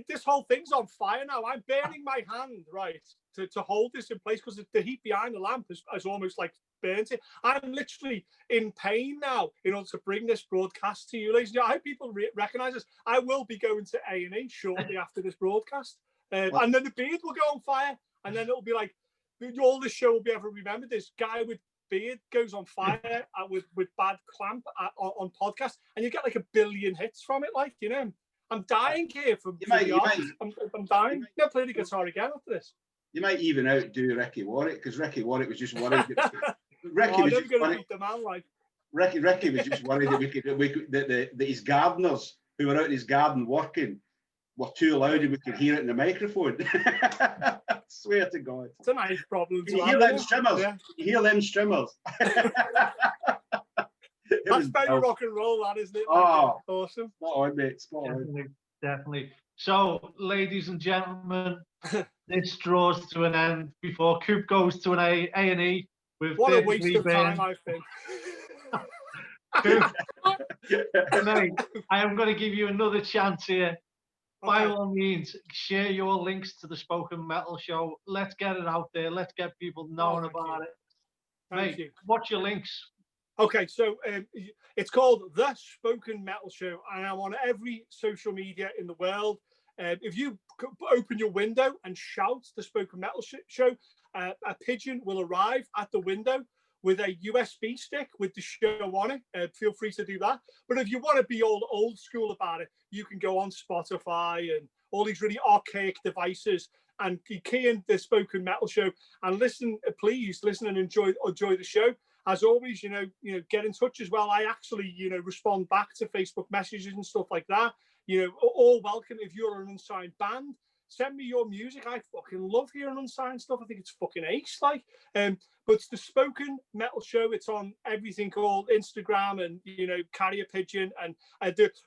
This whole thing's on fire now. I'm burning my hand, right? to hold this in place, because the heat behind the lamp has almost like burnt it. I'm literally in pain now in order to bring this broadcast to you, ladies and gentlemen. I hope people recognise this. I will be going to A&E shortly after this broadcast, and then the beard will go on fire, and then it'll be like all this show will be ever remembered. This guy with beard goes on fire with bad clamp on podcast, and you get like 1 billion hits from it. Like, you know, I'm dying here from I'm dying. I'll play the guitar again after this. You might even outdo Ricky Warwick, because Ricky Warwick was just worried. Ricky was just worried. Beat the man, like. Ricky was just worried that that his gardeners who were out in his garden working were too loud and we could hear it in the microphone. I swear to God. It's a nice problem. You hear them strimmers? Yeah. You hear them strimmers? That's very rock and roll, that, isn't it? Oh, awesome. Spot on, mate. Spot on. Definitely. So, ladies and gentlemen, this draws to an end before Coop goes to an A&E. What a waste of time, I think. Mate, I am going to give you another chance here. By all means, share your links to the Spoken Metal Show. Let's get it out there. Let's get people knowing about it. Mate, what's your links? Okay, so it's called The Spoken Metal Show, and I'm on every social media in the world. If you open your window and shout The Spoken Metal Show, a pigeon will arrive at the window with a USB stick with the show on it. Feel free to do that. But if you want to be old school about it, you can go on Spotify and all these really archaic devices and key in The Spoken Metal Show and listen. Please listen and enjoy the show. As always, you know, get in touch as well. I actually, respond back to Facebook messages and stuff like that. All welcome. If you're an unsigned band, send me your music. I fucking love hearing unsigned stuff. I think it's fucking ace, like. But it's The Spoken Metal Show. It's on everything called Instagram and Carrier Pigeon. And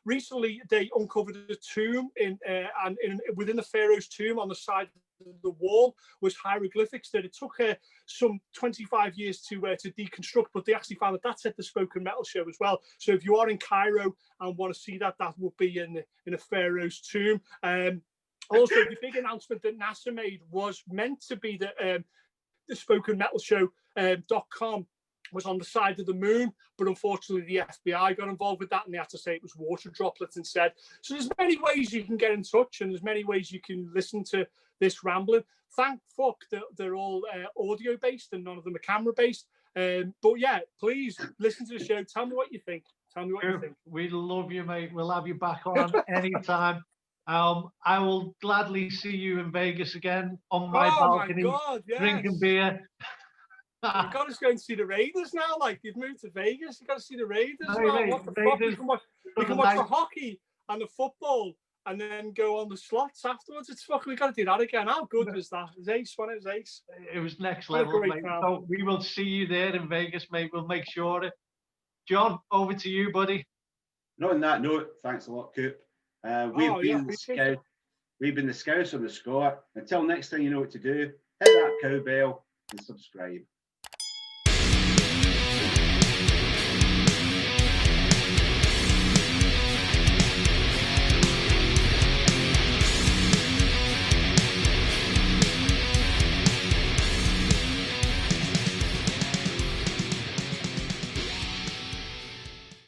recently they uncovered a tomb within the Pharaoh's tomb on the side of the wall was hieroglyphics that it took some 25 years to deconstruct, but they actually found that said The Spoken Metal Show as well. So if you are in Cairo and want to see that will be in a Pharaoh's tomb. Also, the big announcement that NASA made was meant to be the Spoken Metal Show.com was on the side of the moon, but unfortunately the FBI got involved with that and they had to say it was water droplets instead. So there's many ways you can get in touch and there's many ways you can listen to this rambling. Thank fuck that they're all audio based and none of them are camera based. But yeah, please listen to the show. Tell me what you think. We love you, mate. We'll have you back on anytime. I will gladly see you in Vegas again on my balcony, drinking beer. You've got to go and see the Raiders now. Like, you've moved to Vegas, you've got to see the Raiders. Mate, what the fuck? We can watch the hockey and the football and then go on the slots afterwards. It's fucking, we got to do that again. How good was that? It was ace when it was ace. It was next level, mate. So we will see you there in Vegas, mate. We'll make sure of it. John, over to you, buddy. No, on that note, thanks a lot, Coop. We've been the Scouser and the Scot. Until next time, you know what to do. Hit that cowbell and subscribe.